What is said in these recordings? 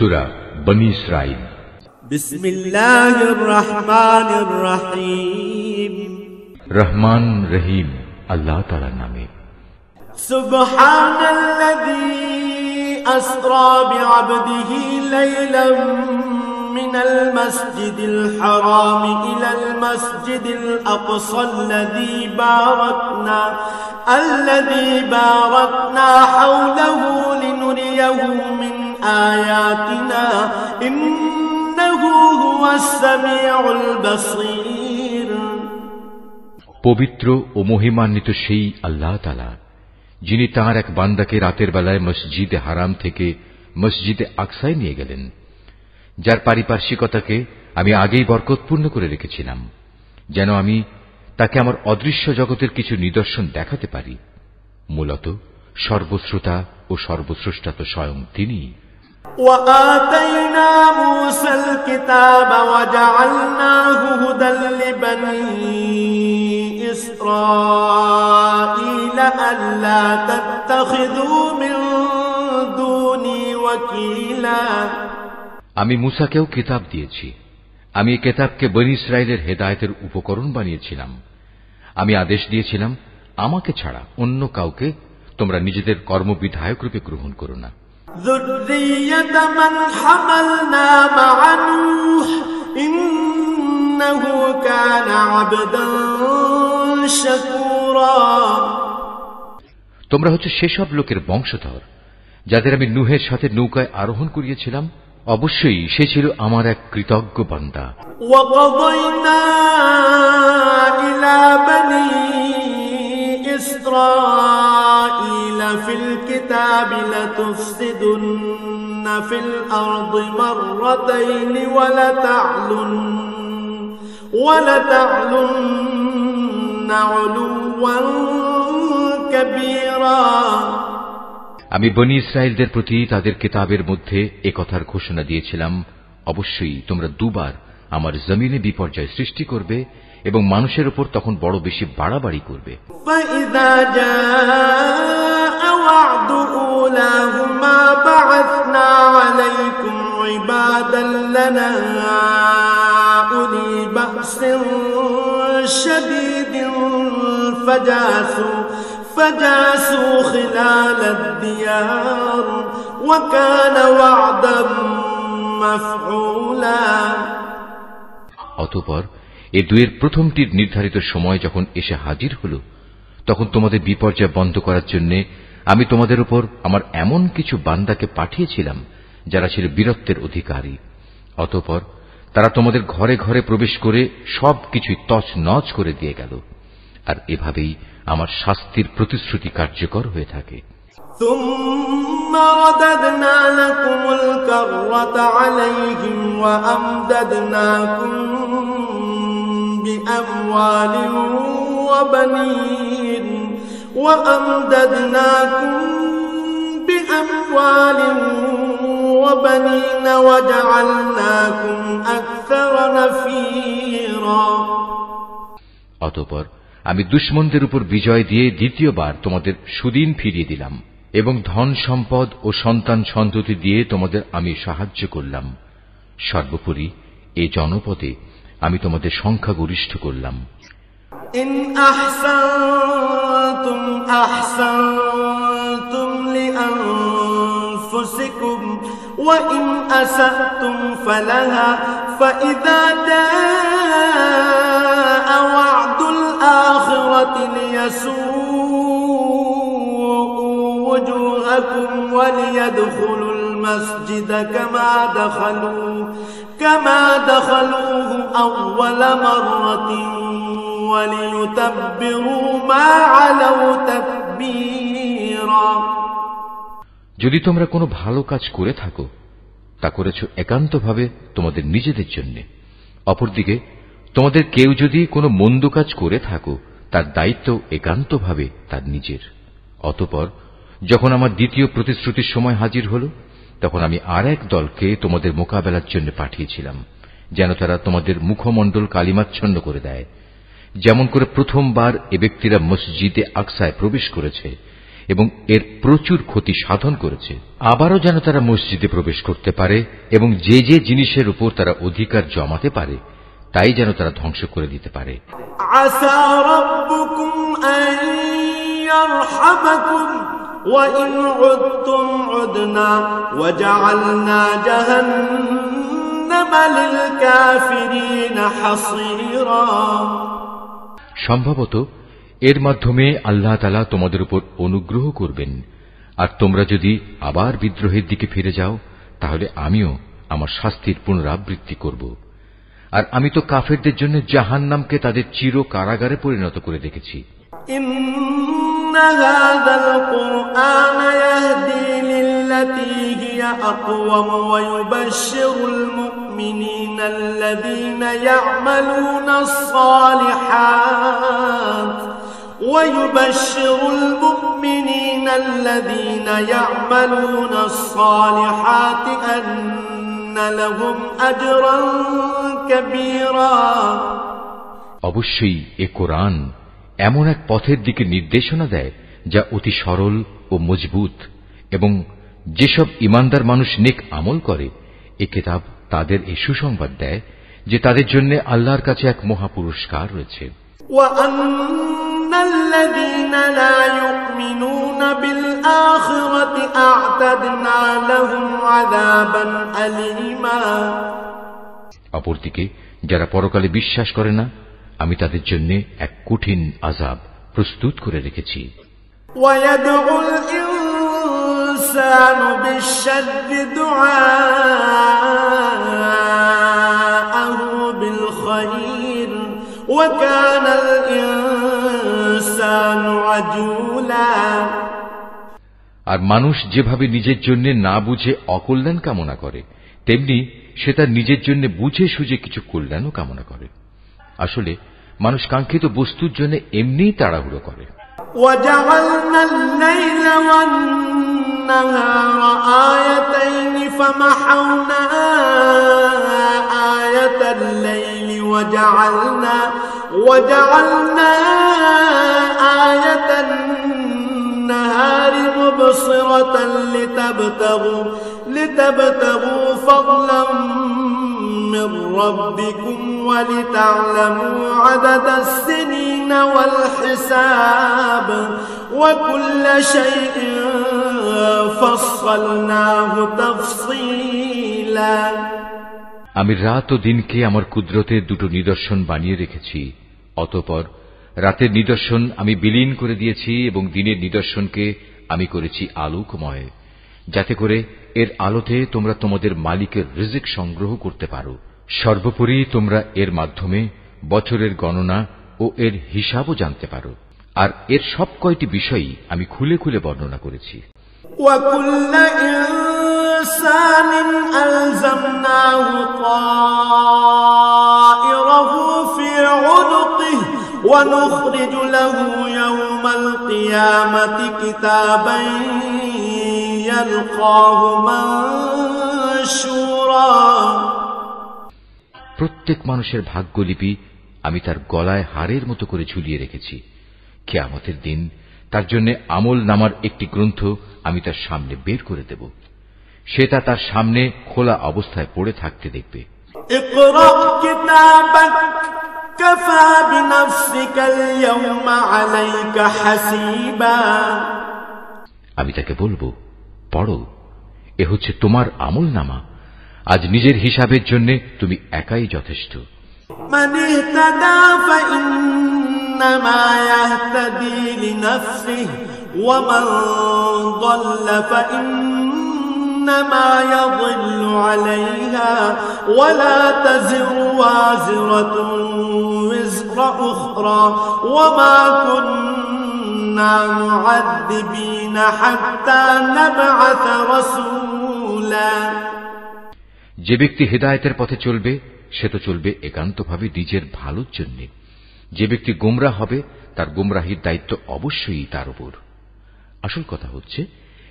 সূরা বনী ইসরাঈল। বিসমিল্লাহির রহমানির রহিম। রহমান রহিম আল্লাহ তাআলার নামে। সুবহানাল্লাযী আসরা বিআবদিহি লাইলাম মিনাল মাসজিদিল হারাম ইলাল মাসজিদিল আকসাল্লাযী বারাকনা হাওলাহু লিনুরিয়াহু মিন আয়াতিনা ইন্নাহু হুয়াস সামিউল বাসীর। পবিত্র ও মহিমান্বিত সেই আল্লাহ তাআলা, যিনি তাঁর এক বান্দাকে রাতের বেলায় মসজিদে হারাম থেকে মসজিদে আকসায় নিয়ে গেলেন, যার পারিপার্শ্বিকতাকে আমি আগেই বরকতপূর্ণ করে রেখেছিলাম, যেন আমি তাকে আমার অদৃশ্য জগতের কিছু নিদর্শন দেখাতে পারি। মূলত সর্বশ্রোতা ও সর্বস্রষ্টা তো স্বয়ং তিনি। وآتينا موسى الكتاب وجعلناه هدى لبني إسرائيل ألا تتخذوا من دوني وكيلا। আমি মূসাকেও কিতাব দিয়েছি। আমি এই কিতাবকে বনী ইসরাইলের হেদায়েতের উপকরণ বানিয়েছিলাম। আমি আদেশ দিয়েছিলাম, আমাকে ছাড়া অন্য কাউকে তোমরা নিজেদের কর্মবিধায়ক রূপে গ্রহণ করো না। ذُرِّيَّةَ مَنْ حَمَلْنَا مَعَ نُوحٍ إِنَّهُ كَانَ عَبْدًا شَكُورًا। তোমরা হচ্ছে সেসব লোকের বংশধর যাদের আমি নূহের সাথে নৌকায় আরোহণ করিয়েছিলাম। অবশ্যই সে ছিল আমার এক কৃতজ্ঞ বান্দা। وَقَضَيْنَا إِلَى بَنِي إسرائيل في الكتاب لتفسدن في الأرض مرتين ولتعلن علوا كبيرا। আমি বনী ইসরাইলদের প্রতি তাদের কিতাবের মধ্যে একথার ঘোষণা দিয়েছিলাম, অবশ্যই তোমরা দুবার আমার জমিনে বিপর্যয় সৃষ্টি করবে এবং মানুষের উপর তখন বড় বেশি বাড়াবাড়ি করবে। فإذا جاء وعد أولاهما بعثنا عليكم عبادا لنا أولي بأس شديد فجاسوا خلال الديار وكان وعدا مفعولا। অতঃপর এ দুয়ের প্রথমটির নির্ধারিত সময় যখন এসে হাজির হল, তখন তোমাদের বিপর্যয় বন্ধ করার জন্য আমি তোমাদের উপর আমার এমন কিছু বান্দাকে পাঠিয়েছিলাম যারা ছিল বীরত্বের অধিকারী। অতঃপর তারা তোমাদের ঘরে ঘরে প্রবেশ করে সবকিছু তছনছ করে দিয়ে গেল। আর এভাবেই আমার শাস্তির প্রতিশ্রুতি কার্যকর হয়ে থাকে। ثم رددنا لكم الكرة عليهم وأمددناكم بأموال وبنين وجعلناكم أكثر نفيرا। অতঃপর আমি দুশমনদের উপর বিজয় দিয়ে দ্বিতীয়বার তোমাদের সুদিন ফিরিয়ে দিলাম এবং ধন সম্পদ ও সন্তান সন্ততি দিয়ে তোমাদের আমি সাহায্য করলাম। সর্বোপরি এই জনপদে আমি তোমাদের সংখ্যাগরিষ্ঠ করলাম। ইন আহসানতুম আহসানতুম লিআনফুসিকুম ওয়া ইন আসাতুম ফালাহা ফাইযা জাআ ওয়া'দুল আখিরাতি লিয়াসুউ وجوهكم وليدخلوا المسجد كما دخلوه أول مرة وليتبروا ما علوا تتبيرا। যদি তোমরা কোনো ভালো কাজ করে থাকো, তা করেছো একান্তভাবে তোমাদের নিজেদের জন্য। অপরদিকে তোমাদের কেউ যদি কোনো মন্দ কাজ করে থাকো, তার দায়িত্ব একান্তভাবে তার নিজের। অতঃপর যখন আমার দ্বিতীয় প্রতিশ্রুতির সময় হাজির হল, তখন আমি আর এক দলকে তোমাদের মোকাবেলার জন্য পাঠিয়েছিলাম, যেন তারা তোমাদের মুখমণ্ডল কালিমাচ্ছন্ন করে দেয়, যেমন করে প্রথমবার এ ব্যক্তিরা মসজিদে আকসায় প্রবেশ করেছে এবং এর প্রচুর ক্ষতি সাধন করেছে। আবারও যেন তারা মসজিদে প্রবেশ করতে পারে এবং যে যে জিনিসের উপর তারা অধিকার জমাতে পারে তাই যেন তারা ধ্বংস করে দিতে পারে। আসা রাব্বুকুম আন ইয়ারহামাকুম ওয়া ইন উদতুম উদনা ওয়া জাআলনা জাহান্নামা লিল কাফিরিন হাসীরা। সম্ভবত এর মাধ্যমে আল্লাহ তাআলা তোমাদের উপর অনুগ্রহ করবেন, আর তোমরা যদি আবার বিদ্রোহের দিকে ফিরে যাও তাহলে আমিও আমার শাস্তির পুনরাবৃত্তি করব। আর আমি তো কাফেরদের জন্য জাহান্নামকে তাদের চির কারাগারে পরিণত করে দেখেছি। ইন্না হাযাল কুরআন ইয়াহদি লিল্লাতী হিয়া আকওয়াম ওয়া ইউবাশশিরুল মুমিনিনা আল্লাযীনা ইয়া'মালুনাস সালিহাত ويبشر المؤمنين الذين يعملون الصالحات أن لهم أجرا كبيرا। অবশ্যই এ কোরআন এমন এক পথের দিকে নির্দেশনা দেয় যা অতি সরল ও মজবুত, এবং যেসব ঈমানদার মানুষ নেক আমল করে এ কিতাব তাদের এই সুসংবাদ দেয় যে তাদের জন্য আল্লাহর কাছে এক মহা পুরস্কার রয়েছে। الذين لا يؤمنون بالآخرة أعتدنا لهم عذابا أليما। অপরদিকে যারা পরকালে বিশ্বাস করে না আমি তাদের জন্য এক কঠিন আযাব প্রস্তুত করে রেখেছি। ويدعو الإنسان بالشر دعاءه بالخير وكان الإنسان عجولا। আর মানুষ যেভাবে নিজের জন্য না বুঝে অকল্যাণ কামনা করে তেমনি সে তার নিজের জন্য বুঝে সুঝে কিছু কল্যাণও কামনা করে। আসলে মানুষ কাঙ্ক্ষিত বস্তুর জন্য এমনিই তাড়াহুড়ো করে। وجعلنا الليل والنهار آيتين فمحونا آية الليل وجعلنا آية النهار مبصرة لتبتغوا فضلا من ربكم ولتعلموا عدد السنين والحساب وكل شيء فصلناه تفصيلا। আমি রাত ও দিনকে আমার কুদরতের দুটো নিদর্শন বানিয়ে রেখেছি, অতঃপর রাতের নিদর্শন আমি বিলীন করে দিয়েছি এবং দিনের নিদর্শনকে আমি করেছি আলোকময়, যাতে করে এর আলোতে তোমরা তোমাদের মালিকের রিজিক সংগ্রহ করতে পারো। সর্বোপরি তোমরা এর মাধ্যমে বছরের গণনা ও এর হিসাবও জানতে পারো। আর এর সব কয়টি বিষয়ই আমি খুলে খুলে বর্ণনা করেছি। وَكُلَّ إِنسَانٍ أَلْزَمْنَاهُ طَائِرَهُ فِي عُنُقِهِ وَنُخْرِجُ لَهُ يَوْمَ الْقِيَامَةِ كِتَابًا يَلْقَاهُ مَنشُورًا। প্রত্যেক মানুষের ভাগ্যলিপি আমি তার গলায় হারের মতো করে ঝুলিয়ে রেখেছি। কিয়ামতের দিন তার জন্য আমল নামার একটি গ্রন্থ আমি তার সামনে বের করে দেব। সে তা তার সামনে খোলা অবস্থায় পড়ে থাকতে দেখবে। ইকরা কিতাবাক কাফা বিনফসিকা আল-ইয়াওমা আলাইকা হাসিবা। আমি তাকে বলবো, পড়ো, এ হচ্ছে তোমার আমল নামা, আজ নিজের হিসাবের জন্য তুমি একাই যথেষ্ট। মান ইহতাদা ফাইন্নামা ইয়াহতাদি লিনাফসিহি ওয়া মান দাল্লা ফাইন্নামা ইয়াদিল্লু আলাইহা ওয়া লা তাজিরু ওয়াজিরাতুন ওয়িজরা উখরা ওয়া মা কুন্না মুআদ্দিবিনা হাত্তা নাবআসা রাসূলা। যে ব্যক্তি হেদায়েতের পথে চলবে সে তো চলবে একান্তভাবে নিজের ভালোর জন্য। যে ব্যক্তি গোমরাহ হবে তার গোমরাহির দায়িত্ব অবশ্যই তার উপর। আসল কথা হচ্ছে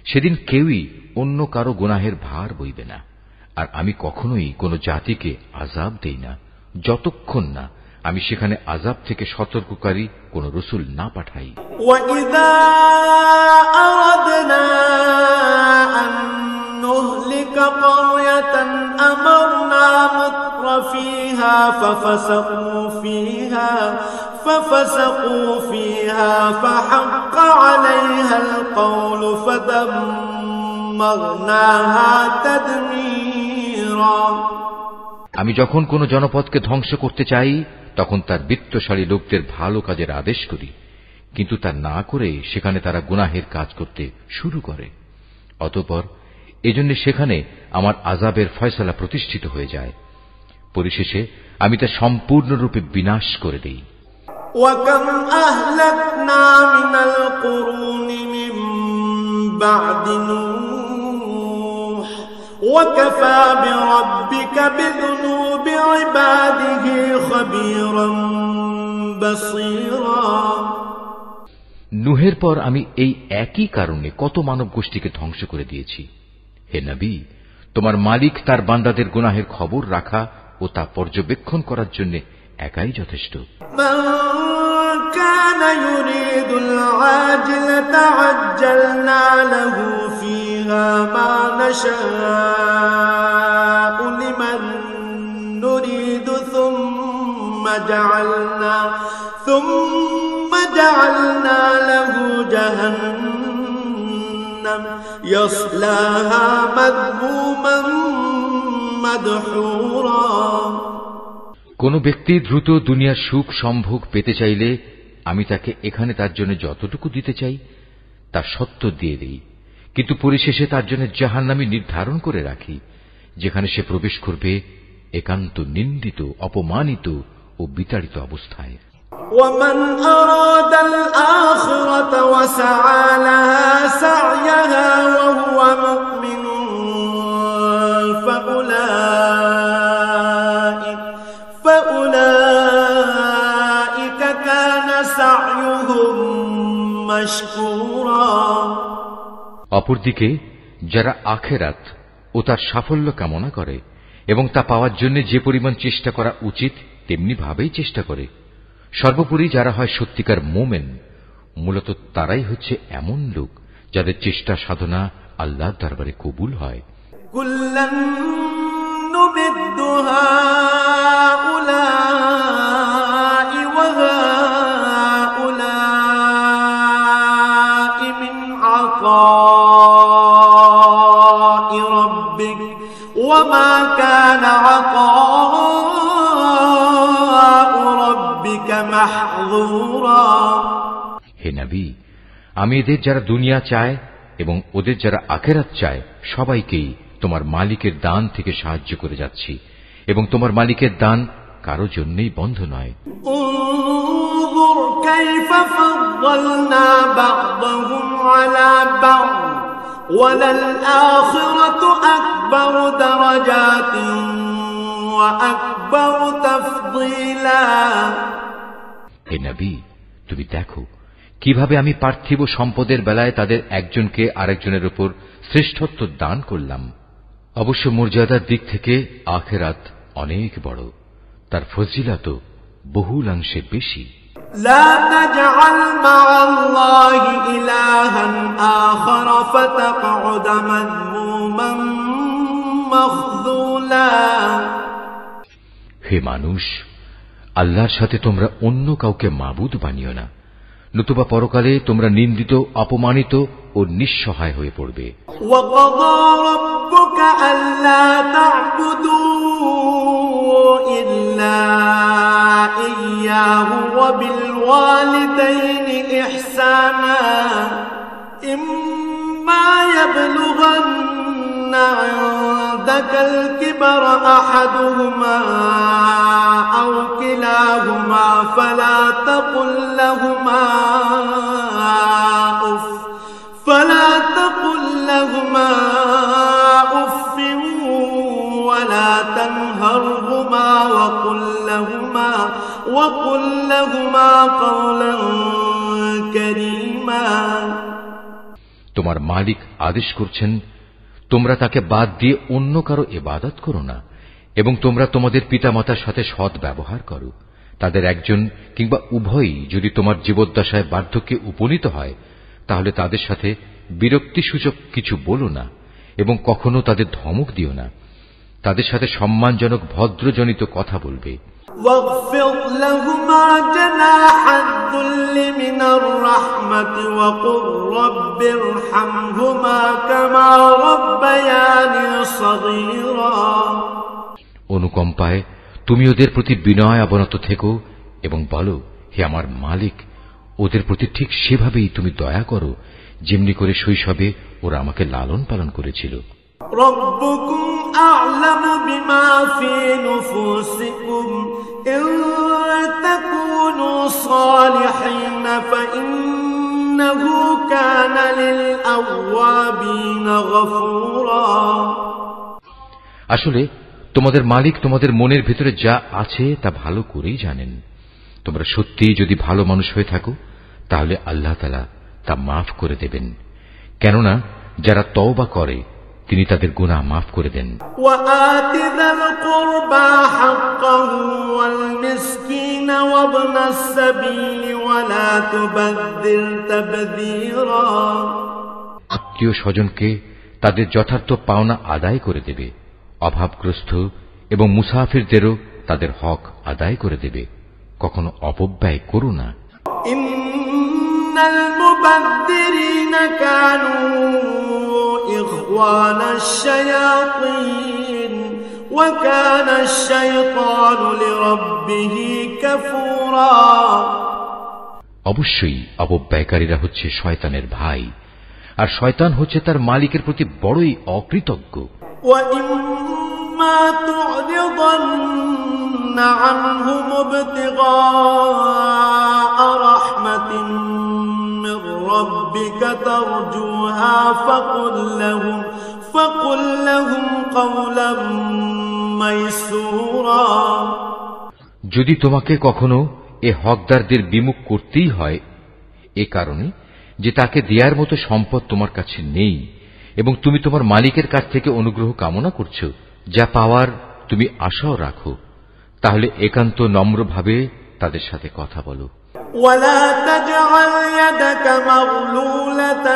সেদিন কেউই অন্য কারো গুনাহের ভার বইবে না। আর আমি কখনোই কোনো জাতিকে আযাব দেই না যতক্ষণ না আমি সেখানে আযাব থেকে সতর্ককারী কোন রাসূল না পাঠাই। وَإِذَا أَرَدْنَا أَن نُّهْلِكَ قَرْيَةً أَمَرْنَا مُتْرَفِيهَا فَفَسَقُوا فِيهَا فَحَقَّ عَلَيْهَا الْقَوْلُ فَدَمَّرْنَاهَا تَدْمِيرًا। আমি যখন কোন জনপদকে ধ্বংস করতে চাই তখন তার বিত্তশালী লোকদের ভালো কাজের আদেশ করি, কিন্তু তা না করে সেখানে তারা গুনাহের কাজ করতে শুরু করে। অতঃপর এজন্য সেখানে আমার আযাবের ফয়সালা প্রতিষ্ঠিত হয়ে যায়। পরিশেষে আমি তা সম্পূর্ণরূপে বিনাশ করে দেই। وَكَمْ أَهْلَكْنَا مِنَ الْقُرُونِ مِنْ بَعْدِ نُوحٍ وَكَفَى بِرَبِّكَ بِذُنُوبِ عِبَادِهِ خَبِيرًا بَصِيرًا। নূহের পর আমি এই একই কারণে কত মানব গোষ্ঠীকে ধ্বংস করে দিয়েছি। হে নবী, তোমার মালিক তার বান্দাদের গুনাহের খবর রাখা ও তা পর্যবেক্ষণ করার জন্য একাই যথেষ্ট। من كان يريد العاجلة عجلنا له فيها ما نشاء لمن نريد ثم جعلنا له جهنم يصلاها مذموما مدحورا। কোন ব্যক্তি দ্রুত দুনিয়ার সুখ সম্ভোগ পেতে চাইলে আমি তাকে এখানে তার জন্য যতটুকু দিতে চাই তা সত্ত্বর দিয়ে দেই, কিন্তু পরিশেষে তার জন্য জাহান্নামী নির্ধারণ করে রাখি, যেখানে সে প্রবেশ করবে একান্ত নিন্দিত, অপমানিত ও বিতাড়িত অবস্থায়। ومن أراد الآخرة وسعى لها سعيها وهو مؤمن فأولئك كان سعيهم مشكورا। অপরদিকে যারা আখিরাত ও তার সাফল্য কামনা করে এবং তা পাওয়ার জন্য যে পরিমাণ চেষ্টা করা উচিত তেমনি ভাবেই চেষ্টা করে, সর্বোপরি যারা হয় সত্যিকার মোমেন, মূলত তারাই হচ্ছে এমন লোক যাদের চেষ্টা সাধনা আল্লাহর দরবারে কবুল হয়। কুল্লান নুমিদ্দু হাউলাই ওয়া হাউলাই মিন আতাই রাব্বিক ওয়া মা কানা হে নবী, আমি এদের যারা দুনিয়া চায় এবং ওদের যারা আখিরাত চায় সবাইকেই তোমার মালিকের দান থেকে সাহায্য করে যাচ্ছি, এবং তোমার মালিকের দান কারো জন্যই বন্ধ নয়। انظر كيف فضلنا بعضهم على بعض وللآخرة أكبر درجات وأكبر تفضيلا। হে নবী, তুমি দেখো কিভাবে আমি পার্থিব সম্পদের বেলায় তাদের একজনকে আরেকজনের উপর শ্রেষ্ঠত্ব দান করলাম। অবশ্য মর্যাদার দিক থেকে আখিরাত অনেক বড়, তার ফজিলত বহুলাংশে বেশি। লা তাজআল মা'আল্লাহি ইলাহান আখার ফাতাকউদ মাযমুমান মাখযুলা। হে মানুষ, আল্লাহর সাথে তোমরা অন্য কাউকে মাবুদ বানিও না, নতুবা পরকালে তোমরা নিন্দিত, অপমানিত ও নিঃসহায় হয়ে পড়বে। ওয়াকাযা রাব্বুকা আল্লা তা'বুদু ইল্লা ইয়্যাহু ওয়া বিল ওয়ালিদাইনি ইহসানা ইম্মা ইয়াবলুগান্না ইনদাকাল কিবরা আহাদুহুমা আও কিলাহুমা ফালা তাকুল লাহুমা উফ ولا تنهرهما وقل لهما قولا كريما। তোমার মালিক আদেশ করছেন, তোমরা তাকে বাদ দিয়ে অন্য কারো ইবাদত করো না এবং তোমরা তোমাদের পিতামাতার সাথে সৎ ব্যবহার করো, তাদের একজন কিংবা উভয়ই যদি তোমার জীবদ্দশায় বার্ধক্যে উপনীত হয়, তাহলে তাদের সাথে বিরক্তিসূচক কিছু বলো না এবং কখনো তাদের ধমক দিও না। তাদের সাথে সম্মানজনক ভদ্রজনিত কথা বলবে। واغفر لهما جناح الذل من الرحمة وقل رب ارحمهما كما ربياني صغيرا। অনুকম্পায় তুমি ওদের প্রতি বিনয় অবনত থেকো এবং বলো, হে আমার মালিক, ওদের প্রতি ঠিক সেভাবেই তুমি দয়া করো যেমনি করে শৈশবে ওরা আমাকে লালন পালন করেছিল। ربكم أعلم بما في نفوسكم إن تكونوا صالحين فإنه كان للأوابين غفورا। আসলে তোমাদের মালিক তোমাদের মনের ভিতরে যা আছে তা ভালো করেই জানেন। তোমরা সত্যিই যদি ভালো মানুষ হয়ে থাকো তাহলে আল্লাহ তাআলা তা মাফ করে দেবেন, কেননা যারা তওবা করে তিনি তাদের গুনাহ মাফ করে দেন। وآت ذا القربى حقه والمسكين وابن السبيل ولا تبذر تبذيرا। আত্মীয় স্বজনকে তাদের যথার্থ পাওনা আদায় করে দেবে, অভাবগ্রস্ত এবং মুসাফিরদেরও তাদের হক আদায় করে দেবে, কখনো অপব্যয় করো না। ইন্নাল মুবাদদিরিনা কানু ইখওয়ানাশ শায়াতিন ওয়া কানাশ শাইতানু লিরাব্বিহি কাফুরা। অবশ্যই অপব্যয়কারীরা হচ্ছে শয়তানের ভাই, আর শয়তান হচ্ছে তার মালিকের প্রতি বড়ই অকৃতজ্ঞ। وَإِمَّا تُعْرِضَنَّ عَنْهُمُ ابْتِغَاءَ رَحْمَةٍ مِّن رَّبِّكَ تَرْجُوهَا فَقُل لَّهُمْ قَوْلًا مَّيْسُورًا। যদি তোমাকে কখনো এ হকদারদের বিমুখ করতেই হয়, এ কারণে যে তাকে দেয়ার মতো সম্পদ তোমার কাছে নেই এবং তুমি তোমার মালিকের কাছ থেকে অনুগ্রহ কামনা করছো, যা পাওয়ার তুমি আশাও রাখো, তাহলে একান্ত নম্রভাবে তাদের সাথে কথা বলো। ولا تجعل يدك مغلولة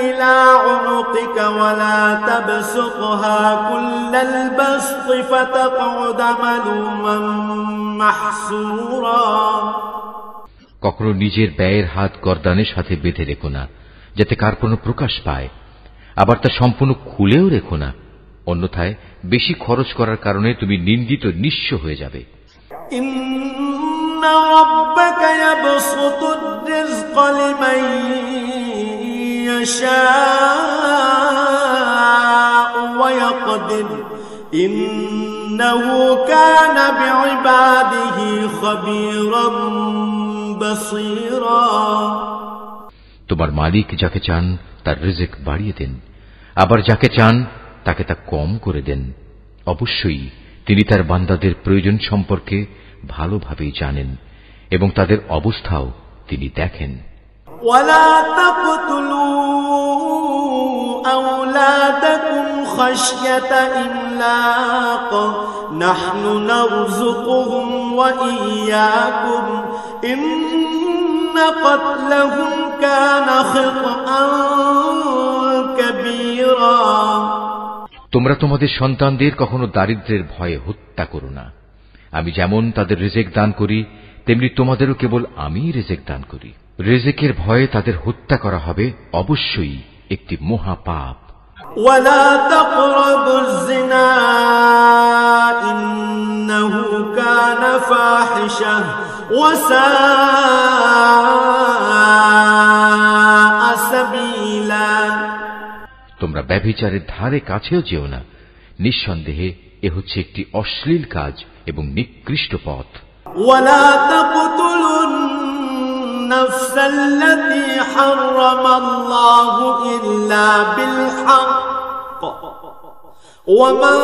إلى عنقك ولا تبسطها كل البسط فتقعد ملوما محسورا। কখনো নিজের ব্যয়ের হাত গর্দানের সাথে বেঁধে রেখো না, যাতে কার কোনো প্রকাশ পায়, আবার তা সম্পূর্ণ খুলেও রেখো না, অন্যথায় বেশি খরচ করার কারণে তুমি নিন্দিত নিঃস্ব হয়ে যাবে। ইন্না রাব্বাকা ইয়াবসুতুর রিজকা লিমান ইয়াশাউ ওয়া ইয়াকদির ইন্নাহু কানা বিইবাদিহি খাবীরান বাসীরা। তোমার মালিক যাকে চান তার রিজিক বাড়িয়ে দেন, আবার যাকে চান তাকে তা কম করে দেন। অবশ্যই তিনি তার বান্দাদের প্রয়োজন সম্পর্কে ভালোভাবেই জানেন এবং তাদের অবস্থাও তিনি দেখেন। ওয়ালা তাকতুলু আওলাদাকুম খাশয়াতা ইমলাক নাহনু নারযুকুহুম ওয়া ইয়্যাকুম ইন্না ক্বাতলাহুম কানা খিতআন কাবীরা। তোমরা তোমাদের সন্তানদের কখনো দারিদ্র্যের ভয়ে হত্যা করো না। আমি যেমন তাদের রিজিক দান করি, তেমনি তোমাদেরও কেবল আমিই রিজিক দান করি। রিজিকের ভয়ে তাদের হত্যা করা হবে অবশ্যই একটি মহা পাপ। ওয়ালা তাকরাবুজ জিনা ইন্নাহু কানা ফাহিশা ওয়া সাআ সাবিলা। তোমরা ব্যভিচারের ধারে কাছেও যেও না, নিঃসন্দেহে এ হচ্ছে একটি অশ্লীল কাজ এবং নিকৃষ্ট পথ। ওয়ালা তাকতুলুন নাফসাল্লাতী হারামাল্লাহু ইল্লা বিল হক ওয়া মান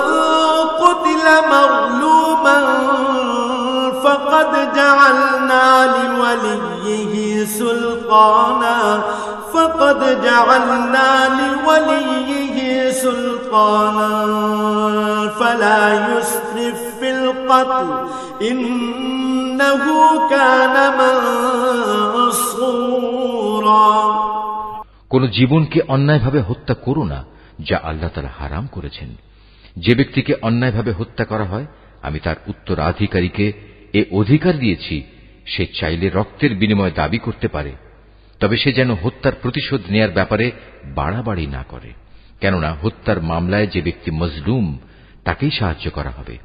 কুতিলা মাযলুমান ফাকাদ জাআলনা লিওয়ালিয়্যিহি সুলতানা فقد جعلنا لوليه سلطانا فلا يسرف في القتل إن ইন্নাহু কানা মানসুরা। কোন জীবনকে অন্যায়ভাবে হত্যা করো না যা আল্লাহ তাআলা হারাম করেছেন। যে ব্যক্তিকে অন্যায়ভাবে হত্যা করা হয় আমি তার উত্তরাধিকারীকে এ অধিকার দিয়েছি সে চাইলে রক্তের বিনিময়ে দাবি করতে পারে, তবে সে যেন হত্যার প্রতিশোধ নেয়ার ব্যাপারে বাড়াবাড়ি না করে, কেননা হত্যার মামলায় যে ব্যক্তি মজলুম তাকেই সাহায্য করা হবে।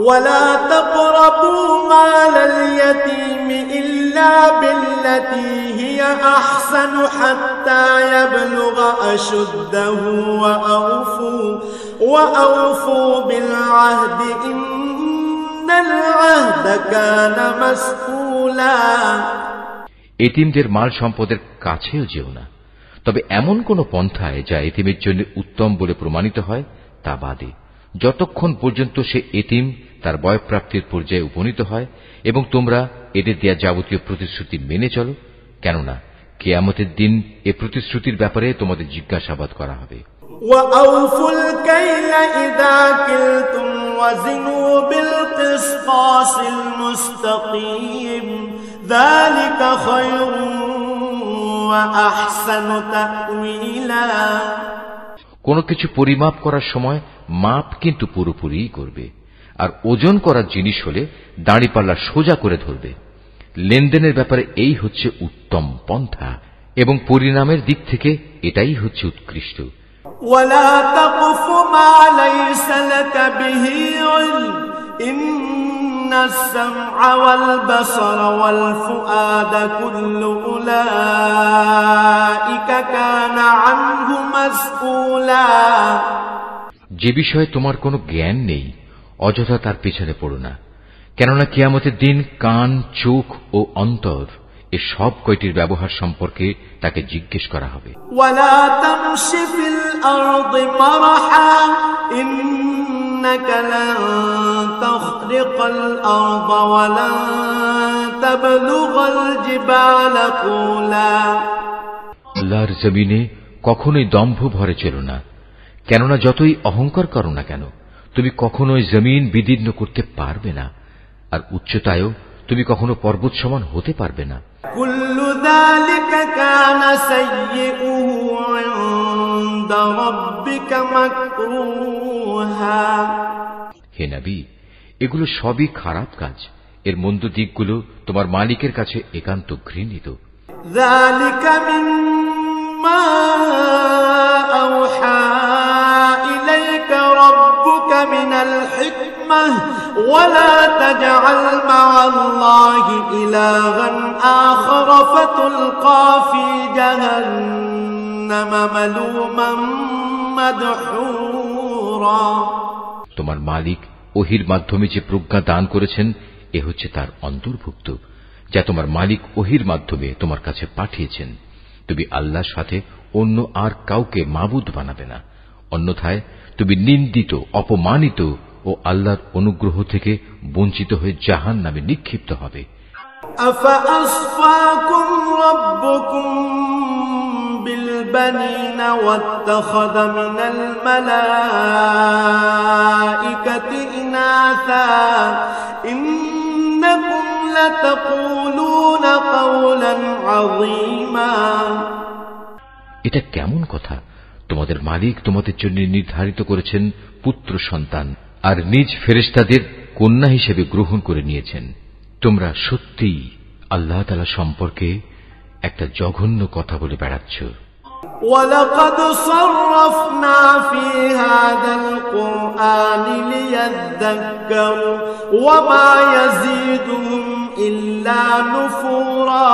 ولا تقربوا مال اليتيم إلا بالتي هي أحسن حتى يبلغ أشده وأوفوا بالعهد إن العهد كان مسؤولا। এতিমদের মাল সম্পদের কাছেও যেও না, তবে এমন কোন পন্থায় যা এতিমের জন্য উত্তম বলে প্রমাণিত হয় তা বাদে, যতক্ষণ পর্যন্ত সে এতিম তার বয়ঃপ্রাপ্তির পর্যায়ে উপনীত হয় এবং তোমরা এদের দেয়া যাবতীয় প্রতিশ্রুতি মেনে চলো, কেননা কিয়ামতের দিন এ প্রতিশ্রুতির ব্যাপারে তোমাদের জিজ্ঞাসাবাদ করা হবে। وَأَوْفُوا الْكَيْلَ إِذَا كِلْتُمْ وَزِنُوا بِالْقِسْطَاسِ الْمُسْتَقِيمِ ذَلِكَ خَيْرٌ وَأَحْسَنُ تَأْوِيلًا। কোন কিছু পরিমাপ করার সময় মাপ কিন্তু পুরোপুরি করবে, আর ওজন করার জিনিস হলে দাঁড়িপাল্লা সোজা করে ধরবে। লেনদেনের ব্যাপারে এই হচ্ছে উত্তম পন্থা এবং পরিণামের দিক থেকে এটাই হচ্ছে উৎকৃষ্ট। وَلَا تَقْفُ مَا لَيْسَ لَكَ بِهِ عِلْمٌ إِنَّ السَّمْعَ وَالْبَصَرَ وَالْفُؤَادَ كُلُّ أُولَئِكَ كَانَ عَنْهُ مسؤولا। যে বিষয়ে তোমার কোনো জ্ঞান নেই অযথা তার পেছনে পড়ো না, কেননা কিয়ামতের দিন কান, চোখ ও অন্তর এ সব কয়টির ব্যবহার সম্পর্কে তাকে জিজ্ঞেস করা হবে। وَلَا تَمْشِ فِي الْأَرْضِ مَرَحًا إِنَّكَ لَن تَخْرِقَ الْأَرْضَ وَلَن تَبْلُغَ الْجِبَالَ طُولًا। আল্লাহর জমিনে কখনোই দম্ভ ভরে চলো না, কেননা যতই অহংকার করো না কেন তুমি কখনোই জমিন বিদীর্ণ করতে পারবে না, আর উচ্চতায়ও তুমি কখনো পর্বত সমান হতে পারবে না। কুল্লু যালিকা কানা সাইয়্যুহু ইনদা রাব্বিকা মাকরুহা। হে নবী, এগুলো সবই খারাপ কাজ, এর মন্দ দিকগুলো তোমার মালিকের কাছে একান্ত ঘৃণিত। যালিকা মিম্মা আওহা ইলাইকা রাব্বুকা মিনাল হিকমাহ ওয়ালা তাজআল মা'আল্লাহি ইলাহান আখার ফাতুলকা ফি জাহান্নাম মালুমান মাদহুরা। তোমার মালিক ওহির মাধ্যমে যে প্রজ্ঞা দান করেছেন এ হচ্ছে তার অন্তর্ভুক্ত, যা তোমার মালিক ওহির মাধ্যমে তোমার কাছে পাঠিয়েছেন। তুমি আল্লাহর সাথে অন্য আর কাউকে মাবুদ বানাবে না, অন্যথায় তুমি নিন্দিত, অপমানিত ও আল্লাহর অনুগ্রহ থেকে বঞ্চিত হয়ে জাহান্নামে নিক্ষিপ্ত হবে। আফাসফাকুম রাব্বুকুম বিল বানিনা ওয়াত্তাখাযা মিনাল মালাইকাতি ইনাসা ইন্নাকুম লাতাকুলুনা কাওলান আযীমা। এটা কেমন কথা? তোমাদের মালিক তোমাদের জন্য নির্ধারিত করেছেন পুত্র সন্তান আর নিজ ফেরেশতাদের কন্যা হিসেবে গ্রহণ করে নিয়েছেন। তোমরা সত্যিই আল্লাহ তাআলা সম্পর্কে একটা জঘন্য কথা বলে বেড়াচ্ছ। وَلَقَدْ صَرَّفْنَا فِي هَذَا الْقُرْآنِ لِيَذَّكَّرُوا وَمَا يَزِيدُهُمْ إِلَّا نُفُورًا।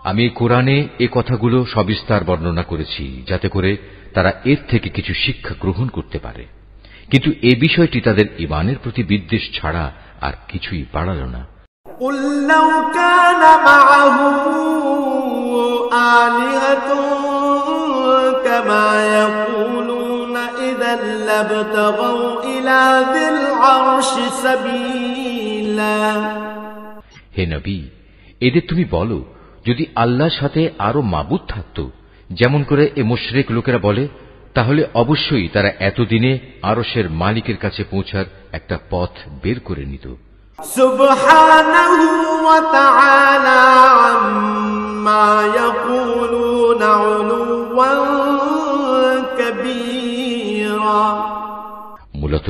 আমি কোরআনে এ কথাগুলো সবিস্তার বর্ণনা করেছি যাতে করে তারা এর থেকে কিছু শিক্ষা গ্রহণ করতে পারে, কিন্তু এ বিষয়টি তাদের ঈমানের প্রতি বিদ্বেষ ছাড়া আর কিছুই বাড়াল না। قُل لَّوْ كَانَ مَعَهُ آلِهَةٌ كَمَا يَقُولُونَ إِذًا لَّابْتَغَوْا إِلَىٰ ذِي الْعَرْشِ سَبِيلًا। হে নবী, এদের তুমি বলো, যদি আল্লাহর সাথে আরো মাবুদ থাকত যেমন করে এ মুশরিক লোকেরা বলে, তাহলে অবশ্যই তারা এতদিনে আরশের মালিকের কাছে পৌঁছার একটা পথ বের করে নিত। সুবহানাহু ওয়া তাআলা আম্মা ইয়াকুলুনা উলুওয়ান কাবীরা। মূলত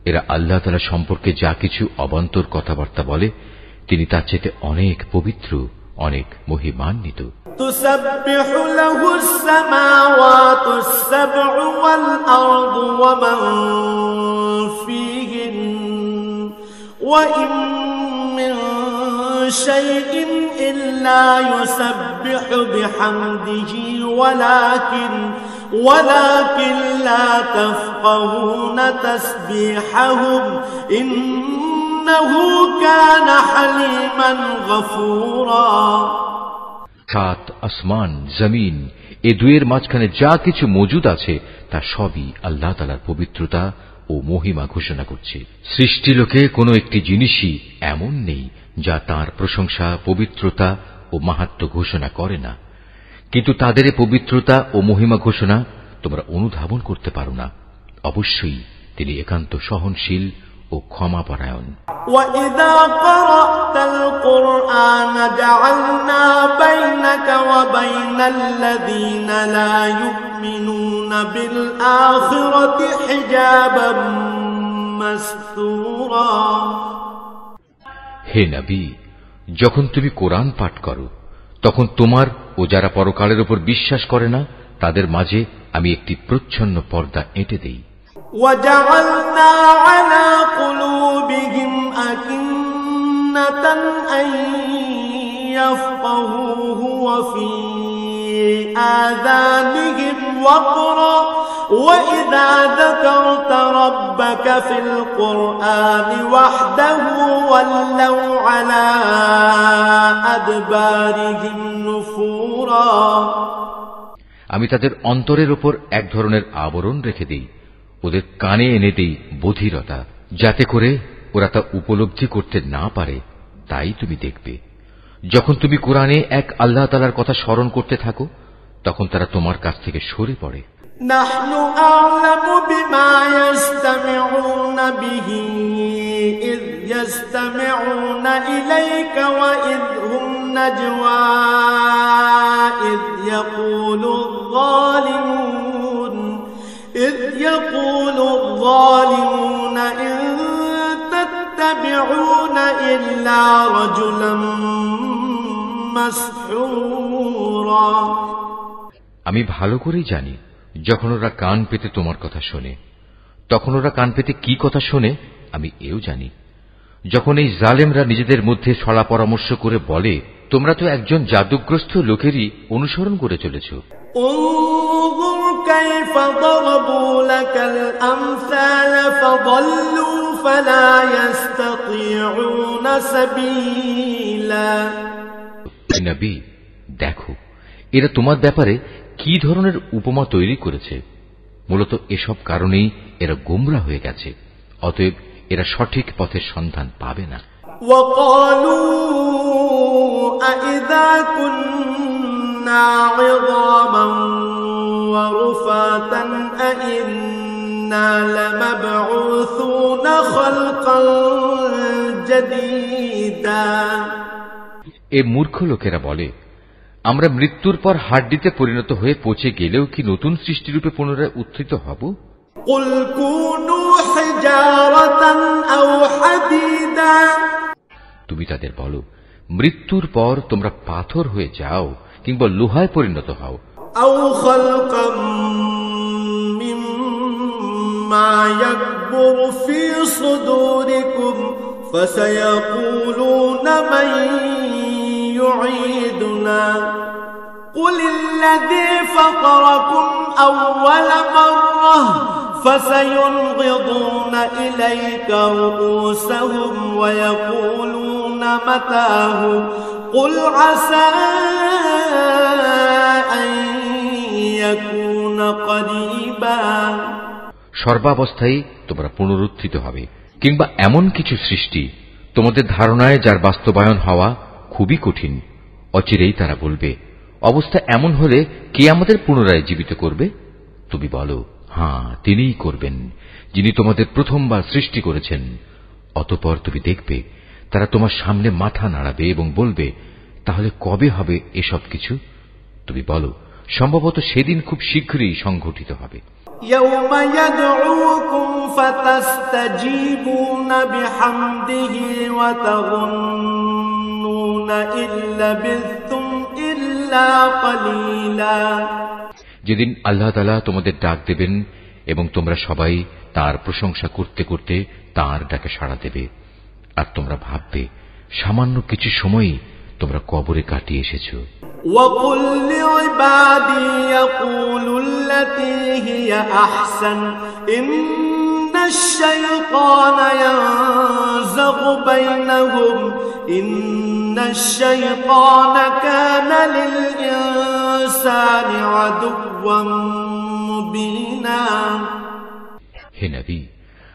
এরা আল্লাহ তাআলা সম্পর্কে যা কিছু অবান্তর কথাবার্তা বলে তিনি তার চেয়ে অনেক পবিত্র, অনেক মহিমান্বিত। তুসাব্বিহু লাহুস সামাওয়াতুস সাব'উ ওয়াল আরদু ওয়া মান ফীহিন ওয়া ইন মিন শাইইন ইল্লা ইউসাব্বিহু বিহামদিহি ওয়ালাকিন লা তাফকাহুনা তাসবিহাহুম ইন্নাহু কানা হালিমান গফুরা। সাত আসমান, জমিন, এ দুয়ের মাঝখানে যা কিছু মজুদ আছে তা সবই আল্লাহ তাআলার পবিত্রতা ও মহিমা ঘোষণা করছে। সৃষ্টিলোকে কোনো একটি জিনিসই এমন নেই যা তার প্রশংসা, পবিত্রতা ও মাহাত্ম্য ঘোষণা করে না, কিন্তু তাদের পবিত্রতা ও মহিমা ঘোষণা তোমরা অনুধাবন করতে পারো না। অবশ্যই তিনি একান্ত সহনশীল ও ক্ষমাপরায়ণ। وَإِذَا قَرَأْتَ الْقُرْآنَ جَعَلْنَا بَيْنَكَ وَبَيْنَ الَّذِينَ لَا يُؤْمِنُونَ بِالْآخِرَةِ حِجَابًا مَسْتُورًا। হে নবী, যখন তুমি কোরআন পাঠ করো তখন তোমার ও যারা পরকালের উপর বিশ্বাস করে না তাদের মাঝে আমি একটি প্রচ্ছন্ন পর্দা এঁটে দেই। وَجَعَلْنَا عَلَى قُلُوبِهِمْ أَكِنَّةً أَن يَفْقَهُوهُ وَفِي آذَانِهِمْ وَقْرًا وَإِذَا ذَكَرْتَ رَبَّكَ فِي الْقُرْآنِ وَحْدَهُ وَلَّوْا عَلَى أَدْبَارِهِمْ نُفُورًا। আমি তাদের অন্তরের উপর এক ধরনের আবরণ রেখে দিই, ওদের কানে এনে দিই বধিরতা, যাতে করে ওরা তা উপলব্ধি করতে না পারে। তাই তুমি দেখবে যখন তুমি কোরআনে এক আল্লাহ তাআলার কথা স্মরণ করতে থাকো তখন তারা তোমার কাছ থেকে সরে পড়ে। নাহনু আ'লামু বিমা ইয়াসতামিউনা বিহি ইয ইয়াসতামিউনা ইলাইকা ওয়া ইয হুম নাজওয়া ইয ইয়াকুলু الظالمون إن تتبعون إلا رجلا مسحورا। আমি ভালো করেই জানি যখন ওরা কান পেতে তোমার কথা শোনে তখন ওরা কান পেতে কি কথা শোনে আমি এও জানি। যখন এই জালেমরা নিজেদের মধ্যে ছড়া পরামর্শ করে বলে তোমরা তো একজন জাদুগ্রস্ত লোকেরই অনুসরণ করে চলেছ। انظر كيف ضربوا لك الأمثال فضلوا فلا يستطيعون سبيلا। নবী, দেখো এরা তোমার ব্যাপারে কি ধরনের উপমা তৈরি করেছে। মূলত এসব কারণেই এরা গোমরা হয়ে গেছে, অতএব এরা সঠিক পথের সন্ধান পাবে না। وقالوا أئذا كنا عظاما ورفاتا أئنا لمبعوثون خلقا جديدا। এ মূর্খ লোকেরা বলে আমরা মৃত্যুর পর হাড্ডিতে পরিণত হয়ে পচে গেলেও কি নতুন সৃষ্টিরূপে পুনরায় উত্থিত হব? قل كونوا حجارة أو حديدا। তুমি তাদের বলো মৃত্যুর পর তোমরা পাথর হয়ে যাও কিংবা লোহায় পরিণত হও। أو خلقا مما يكبر في صدوركم فسيقولون من يعيدنا قل الذي فطركم أول مرة فسينغضون إليك رؤوسهم ويقولون متاه قل عسى أن يكون قريبا। সর্বাবস্থায় তোমরা পুনরুত্থিত হবে কিংবা এমন কিছু সৃষ্টি তোমাদের ধারণায় যার বাস্তবায়ন হওয়া খুবই কঠিন। অচিরেই তারা বলবে অবস্থা এমন হলে কে আমাদের পুনরায় জীবিত করবে? তুমি বলো হ্যাঁ, তিনিই করবেন যিনি তোমাদের প্রথমবার সৃষ্টি করেছেন। অতঃপর তুমি দেখবে তারা তোমার সামনে মাথা নাড়াবে এবং বলবে, তাহলে কবে হবে এসব কিছু? তুমি বলো, সম্ভবত সেদিন খুব শীঘ্রই সংঘটিত হবে। يوم يدعوكم فتستجيبون بحمده وتظنون إن لبثتم إلا قليلا। যেদিন আল্লাহ তাআলা তোমাদের ডাক দেবেন এবং তোমরা সবাই তার প্রশংসা করতে করতে তার ডাকে সাড়া দেবে, আর তোমরা ভাববে সামান্য কিছু সময়ই তোমরা কবরে কাটিয়ে এসেছো। وَقُلْ لِعِبَادِي يَقُولُوا الَّتِي هِيَ أَحْسَنُ إِنَّ الشَّيْطَانَ يَنزَغُ بَيْنَهُمْ إِنَّ الشَّيْطَانَ كَانَ لِلْإِنسَانِ عَدُوًّا مُبِينًا। হে নবী,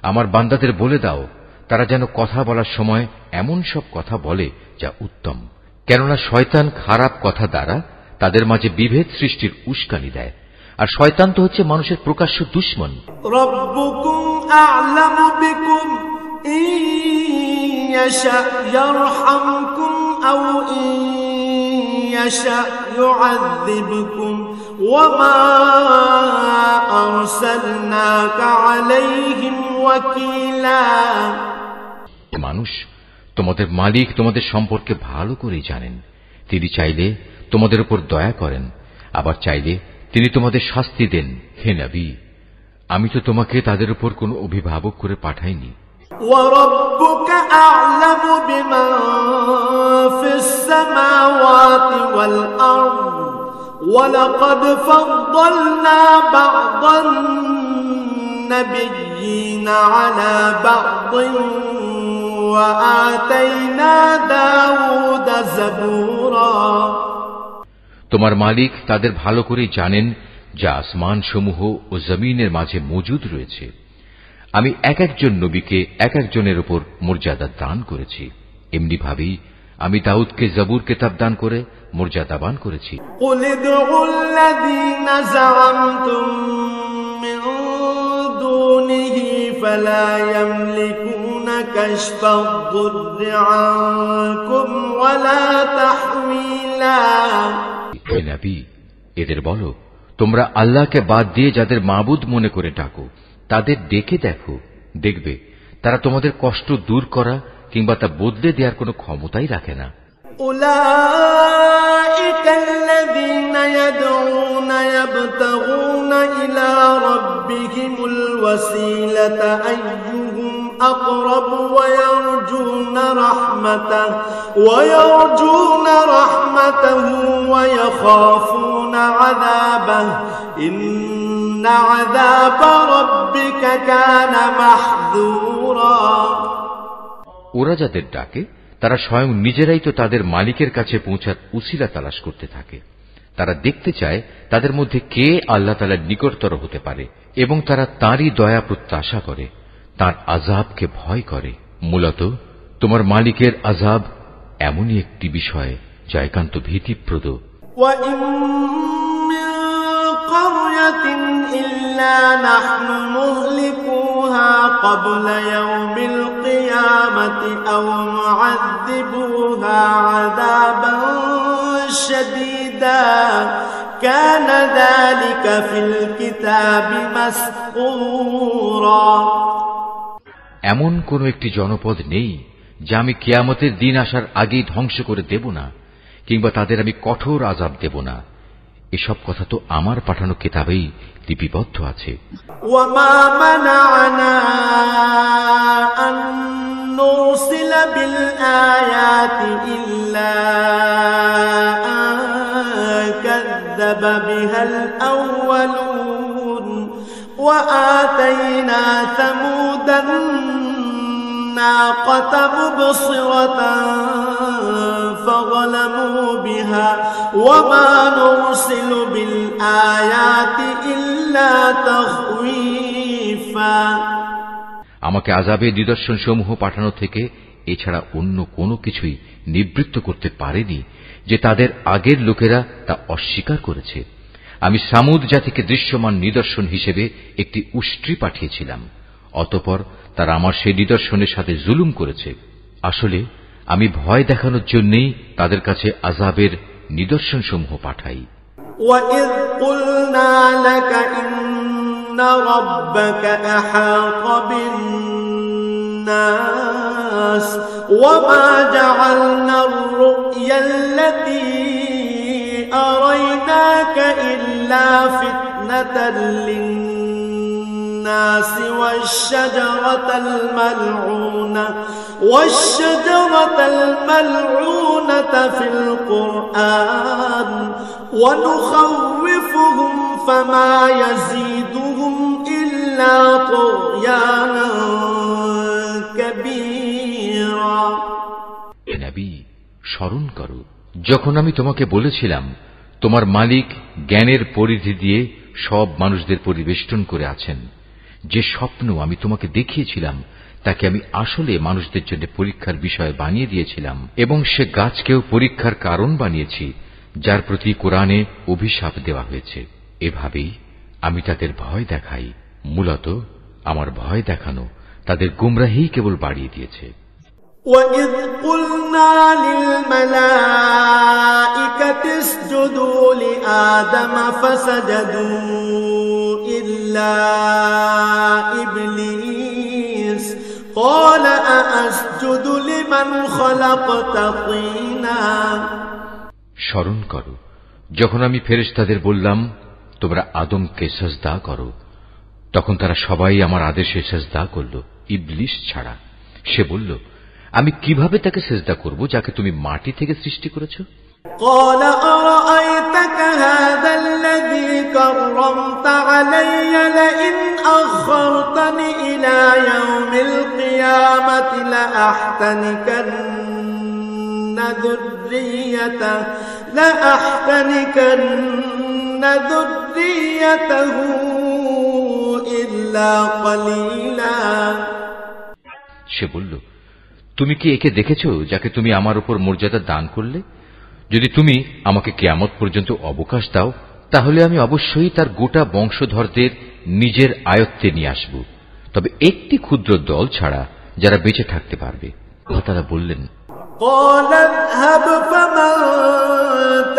আমার বান্দাদের বলে দাও, তারা যেন কথা বলার সময় এমন সব কথা বলে যা উত্তম, কেননা শয়তান খারাপ কথা দ্বারা তাদের মাঝে বিভেদ সৃষ্টির উস্কানি দেয়, আর শয়তান তো হচ্ছে মানুষের প্রকাশ্য দুশমন। রব্বুকুম আ'লামু বিকুম ইন ইয়াশা ইয়ারহামকুম আও ইন ইয়াশা ইউআযযিবকুম ওয়া মা আরসালনাকা আলাইহিম ওয়াকিলা। মানুষ, তোমাদের মালিক তোমাদের সম্পর্কে ভালো করেই জানেন। তিনি চাইলে তোমাদের উপর দয়া করেন, আবার চাইলে তিনি তোমাদের শাস্তি দেন। হে নবী, আমি তো তোমাকে তাদের উপর কোনো অভিভাবক করে পাঠাইনি। ওয়ারাব্বুকা আ'লামু বিমান ফিস সামাওয়াতি ওয়াল আরদ ওয়া লাকাদ ফাদ্দালনা বা'দান নাবিয়্যিনা আলা বা'দিন وآتينا داود زبورا। তোমার মালিক তাদের ভালো করে জানেন যা আসমান সমূহ ও জমিনের মাঝে মজুদ রয়েছে। আমি এক একজন নবীকে এক একজনের উপর মর্যাদা দান করেছি, এমনি ভাবেই আমি দাউদকে জবুর কিতাব দান করে মর্যাদাবান করেছি। قل ادعوا الذين زعمتم من دونه فلا يملكون كشف الضر عنكم ولا تحويلا। হে নবী, এদের বলো, তোমরা আল্লাহকে বাদ দিয়ে যাদের মাবুদ মনে করে ডাকো, তাদের ডেকে দেখো, দেখবে তারা তোমাদের কষ্ট দূর করা কিংবা তা বদলে দেওয়ার কোনো ক্ষমতাই রাখে না। أولئك الذين يدعون يبتغون إلى ربهم الوسيلة أيهم أقرب ويرجون رحمته ويخافون عذابه إن عذاب ربك كان محذورا। ওরা যাদের ডাকে তারা স্বয়ং নিজেরাই তো তাদের মালিকের কাছে পৌঁছার উসিলা তালাশ করতে থাকে। তারা দেখতে চায় তাদের মধ্যে কে আল্লাহ তাআলার নিকটতর হতে পারে, এবং তারা তাঁরই দয়া প্রত্যাশা করে, তাঁর আযাবকে ভয় করে। মূলত তোমার মালিকের আযাব এমনই একটি বিষয় যা একান্ত ভীতিপ্রদ। وَإِن مِّن قَرْيَةٍ إِلَّا نَحْنُ مُهْلِكُوهَا قَبْلَ يَوْمِ الْقِيَامَةِ أَوْ مُعَذِّبُوهَا عَذَابًا شَدِيدًا كَانَ ذَلِكَ فِي الْكِتَابِ مَسْطُورًا। এমন কোন একটি জনপদ নেই যা আমি কিয়ামতের দিন আসার আগেই ধ্বংস করে দেব না, কিংবা তাদের আমি কঠোর আযাব দেব না। এসব কথা তো আমার পাঠানো কিতাবেই লিপিবদ্ধ আছে। ওয়ামা মানা'না আন নুরসিলা বিল আয়াতি ইল্লা আন কাযযাবা বিহাল আউয়ালুন ওয়া আতাইনা সামুদান الناقة مبصرة فظلموا بها وما نرسل بالآيات إلا تخويفا। আমাকে আযাবে নিদর্শন সমূহ পাঠানো থেকে এছাড়া অন্য কোনো কিছুই নিবৃত্ত করতে পারেনি যে তাদের আগের লোকেরা তা অস্বীকার করেছে। আমি সামুদ জাতিকে দৃশ্যমান নিদর্শন হিসেবে একটি উষ্ট্রি পাঠিয়েছিলাম, অতঃপর তারা আমার সেই নিদর্শনের সাথে জুলুম করেছে। আসলে আমি ভয় দেখানোর জন্যই তাদের কাছে আযাবের নিদর্শনসমূহ পাঠাই। وَإِذْ قُلْنَا لَكَ إِنَّ رَبَّكَ أَحَاطَ بِالنَّاسِ وَمَا جَعَلْنَا الرُّؤْيَا الَّتِي أَرَيْنَاكَ إِلَّا فِتْنَةً لِلنَّاسِ والشجرة الملعونة في القرآن ونخوفهم فما يزيدهم إلا طغيانا كبيرا। হে নবী, স্মরণ করো যখন আমি তোমাকে বলেছিলাম তোমার মালিক জ্ঞানের পরিধি দিয়ে সব মানুষদের পরিবেষ্টন করে আছেন। যে স্বপ্ন আমি তোমাকে দেখিয়েছিলাম তাকে আমি আসলে মানুষদের জন্য পরীক্ষার বিষয় বানিয়ে দিয়েছিলাম, এবং সে গাছকেও পরীক্ষার কারণ বানিয়েছি যার প্রতি কোরআনে অভিশাপ দেওয়া হয়েছে। এভাবেই আমি তাদের ভয় দেখাই। মূলত আমার ভয় দেখানো তাদের গুমরাহি কেবল বাড়িয়ে দিয়েছে। وَإِذْ قُلْنَا لِلْمَلَائِكَةِ اسْجُدُوا لِآدَمَ فَسَجَدُوا إِلَّا إِبْلِيسَ قَالَ أَأَسْجُدُ لِمَنْ خَلَقْتَ طِينًا। স্মরণ করো যখন আমি ফেরেশতাদের বললাম তোমরা আদমকে সিজদা করো, তখন তারা সবাই আমার আদেশে সিজদা করল, ইবলিস ছাড়া। সে বলল, আমি কিভাবে তাকে সিজদা করব যাকে তুমি মাটি থেকে সৃষ্টি করেছো? قال أرأيتك هذا الذي كرمت علي لئن أخرتني إلى يوم القيامة لأحتنكن ذريته إلا قليلا। সে বলল, তুমি কি একে দেখেছো যাকে তুমি আমার উপর মর্যাদা দান করলে? যদি তুমি আমাকে কিয়ামত পর্যন্ত অবকাশ দাও তাহলে আমি অবশ্যই তার গোটা বংশধরদের নিজের আয়ত্তে নিয়ে আসব, তবে একটি ক্ষুদ্র দল ছাড়া যারা বেঁচে থাকতে পারবে। তারা বললেন, قال اذهب فمن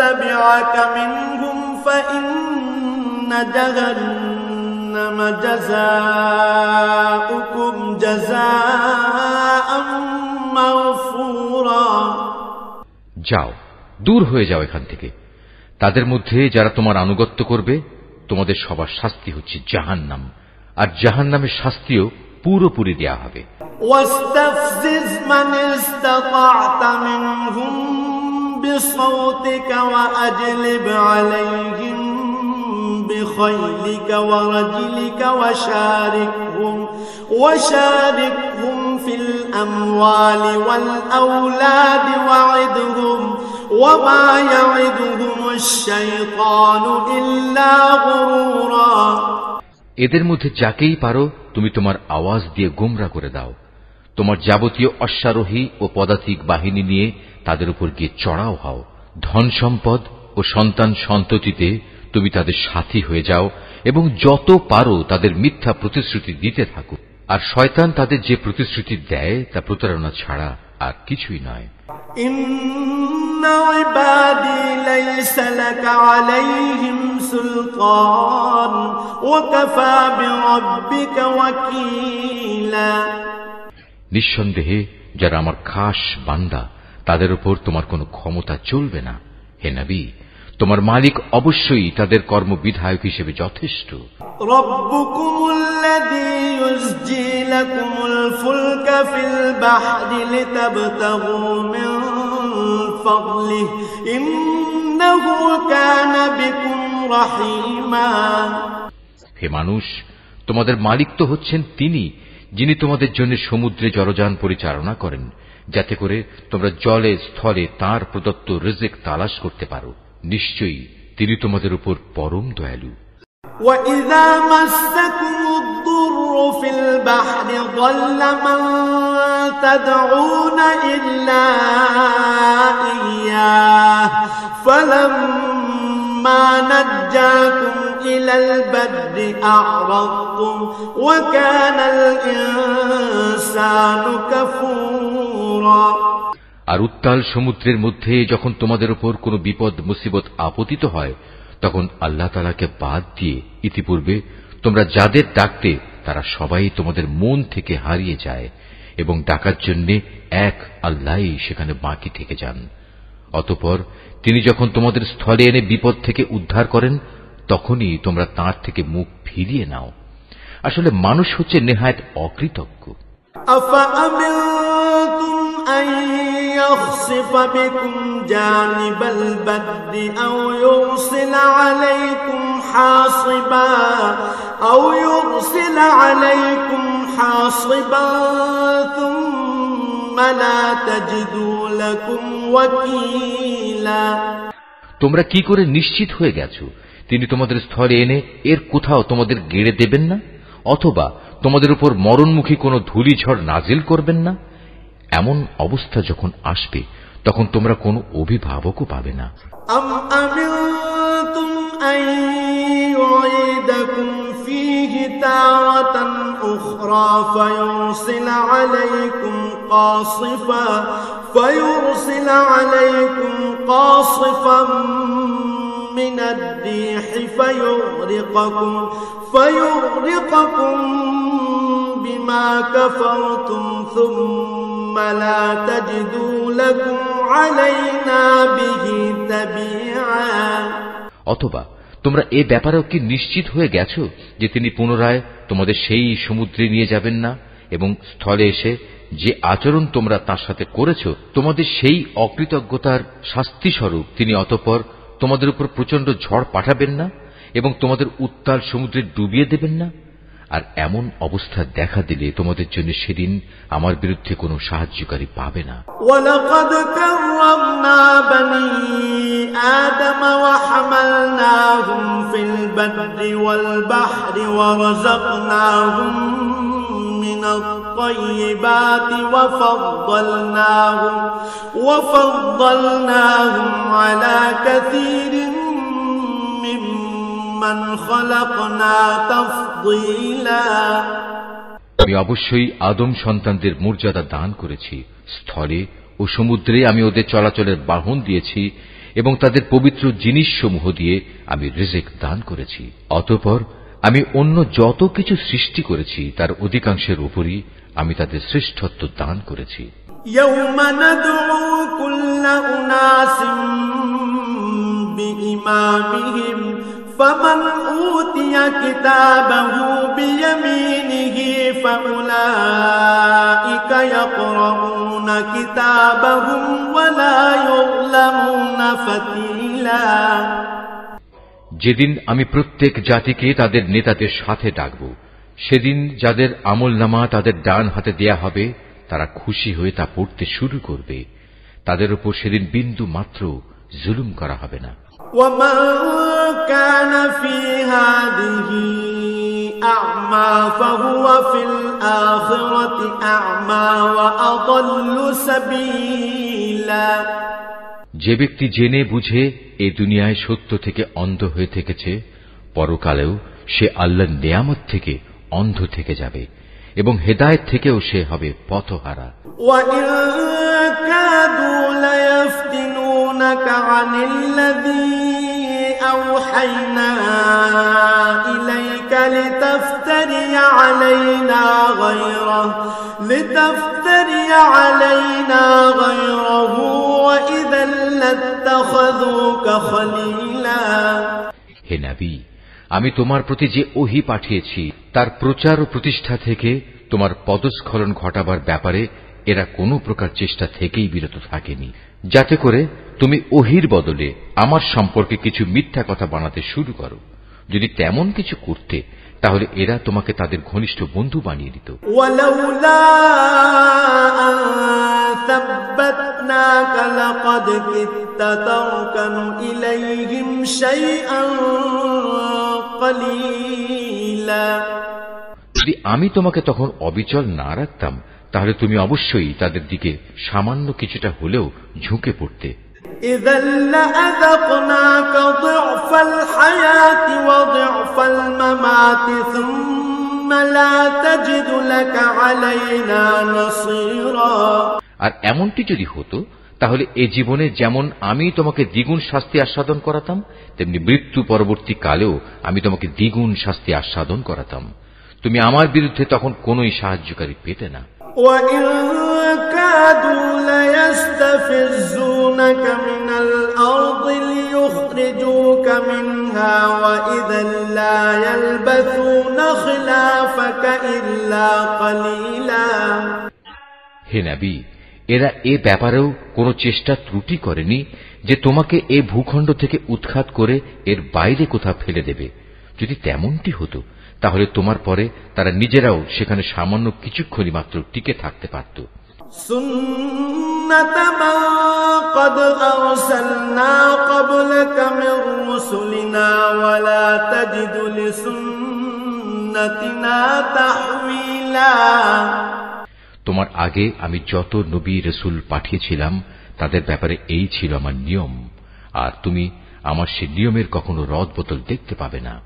تبعك منهم فإن جهنم جزاؤكم جزاء موفورا। যাও, দূর হয়ে যাও এখান থেকে। তাদের মধ্যে যারা তোমার আনুগত্য করবে তোমাদের সবার শাস্তি হচ্ছে জাহান্নাম, আর জাহান্নামের শাস্তিও পুরোপুরি দেয়া হবে। واستفزز من استطعت منهم بصوتك وأجلب عليهم بخيلك ورجلك وشاركهم في الأموال والأولاد وعدهم وما يعدهم الشيطان إلا غرورا। এদের মধ্যে যাকেই পারো তুমি তোমার আওয়াজ দিয়ে গোমরা করে দাও। তোমার যাবতীয় অশ্বারোহী ও পদাতিক বাহিনী নিয়ে তাদের উপর গিয়ে চড়াও হও। ধন সম্পদ ও সন্তান সন্ততিতে তুমি তাদের সাথী হয়ে যাও এবং যত পারো তাদের মিথ্যা প্রতিশ্রুতি দিতে থাকো। আর শয়তান তাদের যে প্রতিশ্রুতি দেয় তা প্রতারণা ছাড়া আর কিছুই নয়। ইন্না ইবাদি লাইসা লাকা আলাইহিম সুলতান ওয়া কাফা বিরাব্বিকা ওয়াকিলা। নিঃসন্দেহে যারা আমার খাস বান্দা তাদের উপর তোমার কোনো ক্ষমতা চলবে না। হে নবী, তোমার মালিক অবশ্যই তাদের কর্মবিধায়ক হিসেবে যথেষ্ট। রব্বুকুমুল্লাযী ইউসজি লাকুমুল ফুলকা ফিল বাহরি লিতাবতাগু মিন ফাদলিহি ইন্নাহু কানা বিকুম রাহিমা। হে মানুষ, তোমাদের মালিক তো হচ্ছেন তিনি যিনি তোমাদের জন্য সমুদ্রে জলযান পরিচালনা করেন, যাতে করে তোমরা জলে স্থলে তাঁর প্রদত্ত রিজিক তালাশ করতে পারো। নিশ্চয়ই তিনি তোমাদের উপর পরম দয়ালু। وَإِذَا مَسَّكُمُ الضُّرُّ فِي الْبَحْرِ ضَلَّ مَن تَدْعُونَ إِلَّا إِيَّاهُ فَلَمَّا نَجَّاكُمْ إِلَى الْبَرِّ أَعْرَضْتُمْ وَكَانَ الْإِنسَانُ كَفُورًا। আর উত্তাল সমুদ্রের মধ্যে যখন তোমাদের উপর কোনো বিপদ মুসিবত আপতিত হয়, তখন আল্লাহ তাআলাকে বাদ দিয়ে ইতিপূর্বে তোমরা যাদের ডাকতে তারা সবাই তোমাদের মন থেকে হারিয়ে যায় এবং ডাকার জন্য এক আল্লাহই সেখানে বাকি থেকে যান। অতঃপর তিনি যখন তোমাদের স্থলে এনে বিপদ থেকে উদ্ধার করেন, তখনই তোমরা তাঁর থেকে মুখ ফিরিয়ে নাও। আসলে মানুষ হচ্ছে নেহায়েত অকৃতজ্ঞ। يخسف بكم جانب البر أو يرسل عليكم حاصبا ثم لا تجدوا لكم وكيلا। তোমরা কি করে নিশ্চিত হয়ে গেছো তিনি তোমাদের স্থলে এনে এর কোথাও তোমাদের গেড়ে দেবেন না, অথবা তোমাদের উপর মরণমুখী কোনো ধূলিঝড় নাজিল করবেন না? এমন অবস্থা যখন আসবে তখন তোমরা কোনো অভিভাবকও পাবে না। أم أمنتم أن يعيدكم فيه تارة أخرى فيرسل عليكم قاصفا من الريح فيغرقكم بما كفرتم ثم لا تجدوا لكم علينا به تبيعا। অথবা তোমরা এ ব্যাপারেও কি নিশ্চিত হয়ে গেছো যে তিনি পুনরায় তোমাদের সেই সমুদ্রে নিয়ে যাবেন না এবং স্থলে এসে যে আচরণ তোমরা তার সাথে করেছো তোমাদের সেই অকৃতজ্ঞতার শাস্তি স্বরূপ তিনি অতঃপর তোমাদের উপর প্রচন্ড ঝড় পাঠাবেন না এবং তোমাদের উত্তাল সমুদ্রে ডুবিয়ে দেবেন না? আর এমন অবস্থা দেখা দিলে তোমাদের জন্য সেদিন আমার বিরুদ্ধে কোনো সাহায্যকারী পাবে না। ওয়ালাকাদ কাররামনা বনি আদম ওয়া হামালনাহুম ফিল বাররি ওয়াল বাহরি ওয়া রাযাকনাহুম মিনাত তাইয়্যিবাতি ওয়া ফাদ্দালনাহুম আলা কাসীরিন মিম্মান খালাকনা তাফদীলা। আমি অবশ্যই আদম সন্তানদের মর্যাদা দান করেছি। স্থলে ও সমুদ্রে আমি ওদের চলাচলের বাহন দিয়েছি এবং তাদের পবিত্র জিনিসসমূহ দিয়ে আমি রিজিক দান করেছি। অতঃপর আমি অন্য যত কিছু সৃষ্টি করেছি তার অধিকাংশের উপরই আমি তাদের শ্রেষ্ঠত্ব দান করেছি। ইয়াওমা নাদউ কুল্লা উনাসিম বিইমামিহিম فمن أوتي كتابه بيمينه فأولئك يقرؤون كتابهم ولا يظلمون فتيلا। যেদিন আমি প্রত্যেক জাতিকে তাদের নেতাদের সাথে ডাকব, সেদিন যাদের আমলনামা তাদের ডান হাতে দেয়া হবে তারা খুশি হয়ে তা পড়তে শুরু করবে। তাদের উপর সেদিন বিন্দু মাত্র জুলুম করা হবে না। ومن كان في هذه أعمى فهو في الآخرة أعمى وأضل سبيلا। যে ব্যক্তি জেনে বুঝে এই দুনিয়ায় সত্য থেকে অন্ধ হয়ে থেকেছে, পরকালেও সে আল্লাহর নিয়ামত থেকে অন্ধ থেকে যাবে এবং হেদায়েত থেকেও সে হবে পথহারা। وَإِن كَادُوا لَيَفْتِنُونَكَ عَنِ الَّذِي أَوْحَيْنَا إِلَيْكَ لِتَفْتَرِيَ عَلَيْنَا غَيْرَهُ وَإِذًا لَاتَّخَذُوكَ خَلِيلًا। হে নবী, আমি তোমার প্রতি যে ওহী পাঠিয়েছি তার প্রচার ও প্রতিষ্ঠা থেকে তোমার পদস্খলন ঘটাবার ব্যাপারে এরা কোনো প্রকার চেষ্টা থেকেই বিরত থাকেনি, যাতে করে তুমি ওহীর বদলে আমার সম্পর্কে কিছু মিথ্যা কথা বানাতে শুরু করো। যদি তেমন কিছু করতে তাহলে এরা তোমাকে তাদের ঘনিষ্ঠ বন্ধু বানিয়ে দিত। ওয়ালাউলা আন সাব্বাতনাকা লাকাদ কিত্তা তারকানু ইলাইহিম শাইআন কালীলা। যদি আমি তোমাকে তখন অবিচল না রাখতাম তাহলে তুমি অবশ্যই তাদের দিকে সামান্য কিছুটা হলেও ঝুঁকে পড়তে। إذا لأذقناك ضعف الحياة وضعف الممات ثم لا تجد لك علينا نصيرا। আর এমনটি যদি হতো তাহলে এ জীবনে যেমন আমি তোমাকে দ্বিগুণ শাস্তি আস্বাদন করাতাম, তেমনি মৃত্যু পরবর্তী কালেও আমি তোমাকে দ্বিগুণ শাস্তি আস্বাদন করাতাম। তুমি আমার বিরুদ্ধে তখন কোনই সাহায্যকারী পেতে না। হে নবী, এরা এ ব্যাপারেও কোনো চেষ্টা ত্রুটি করেনি যে তোমাকে এ ভূখণ্ড থেকে উৎখাত করে এর বাইরে কোথাও ফেলে দেবে। যদি তেমনটি হতো তাহলে তোমার পরে তারা নিজেরাও সেখানে সামান্য কিছুক্ষণই মাত্র টিকে থাকতে পারত। তোমার আগে আমি যত নবী রসুল পাঠিয়েছিলাম তাদের ব্যাপারে এই ছিল আমার নিয়ম, আর তুমি আমার সে নিয়মের কখনো রদ বদল দেখতে পাবে না।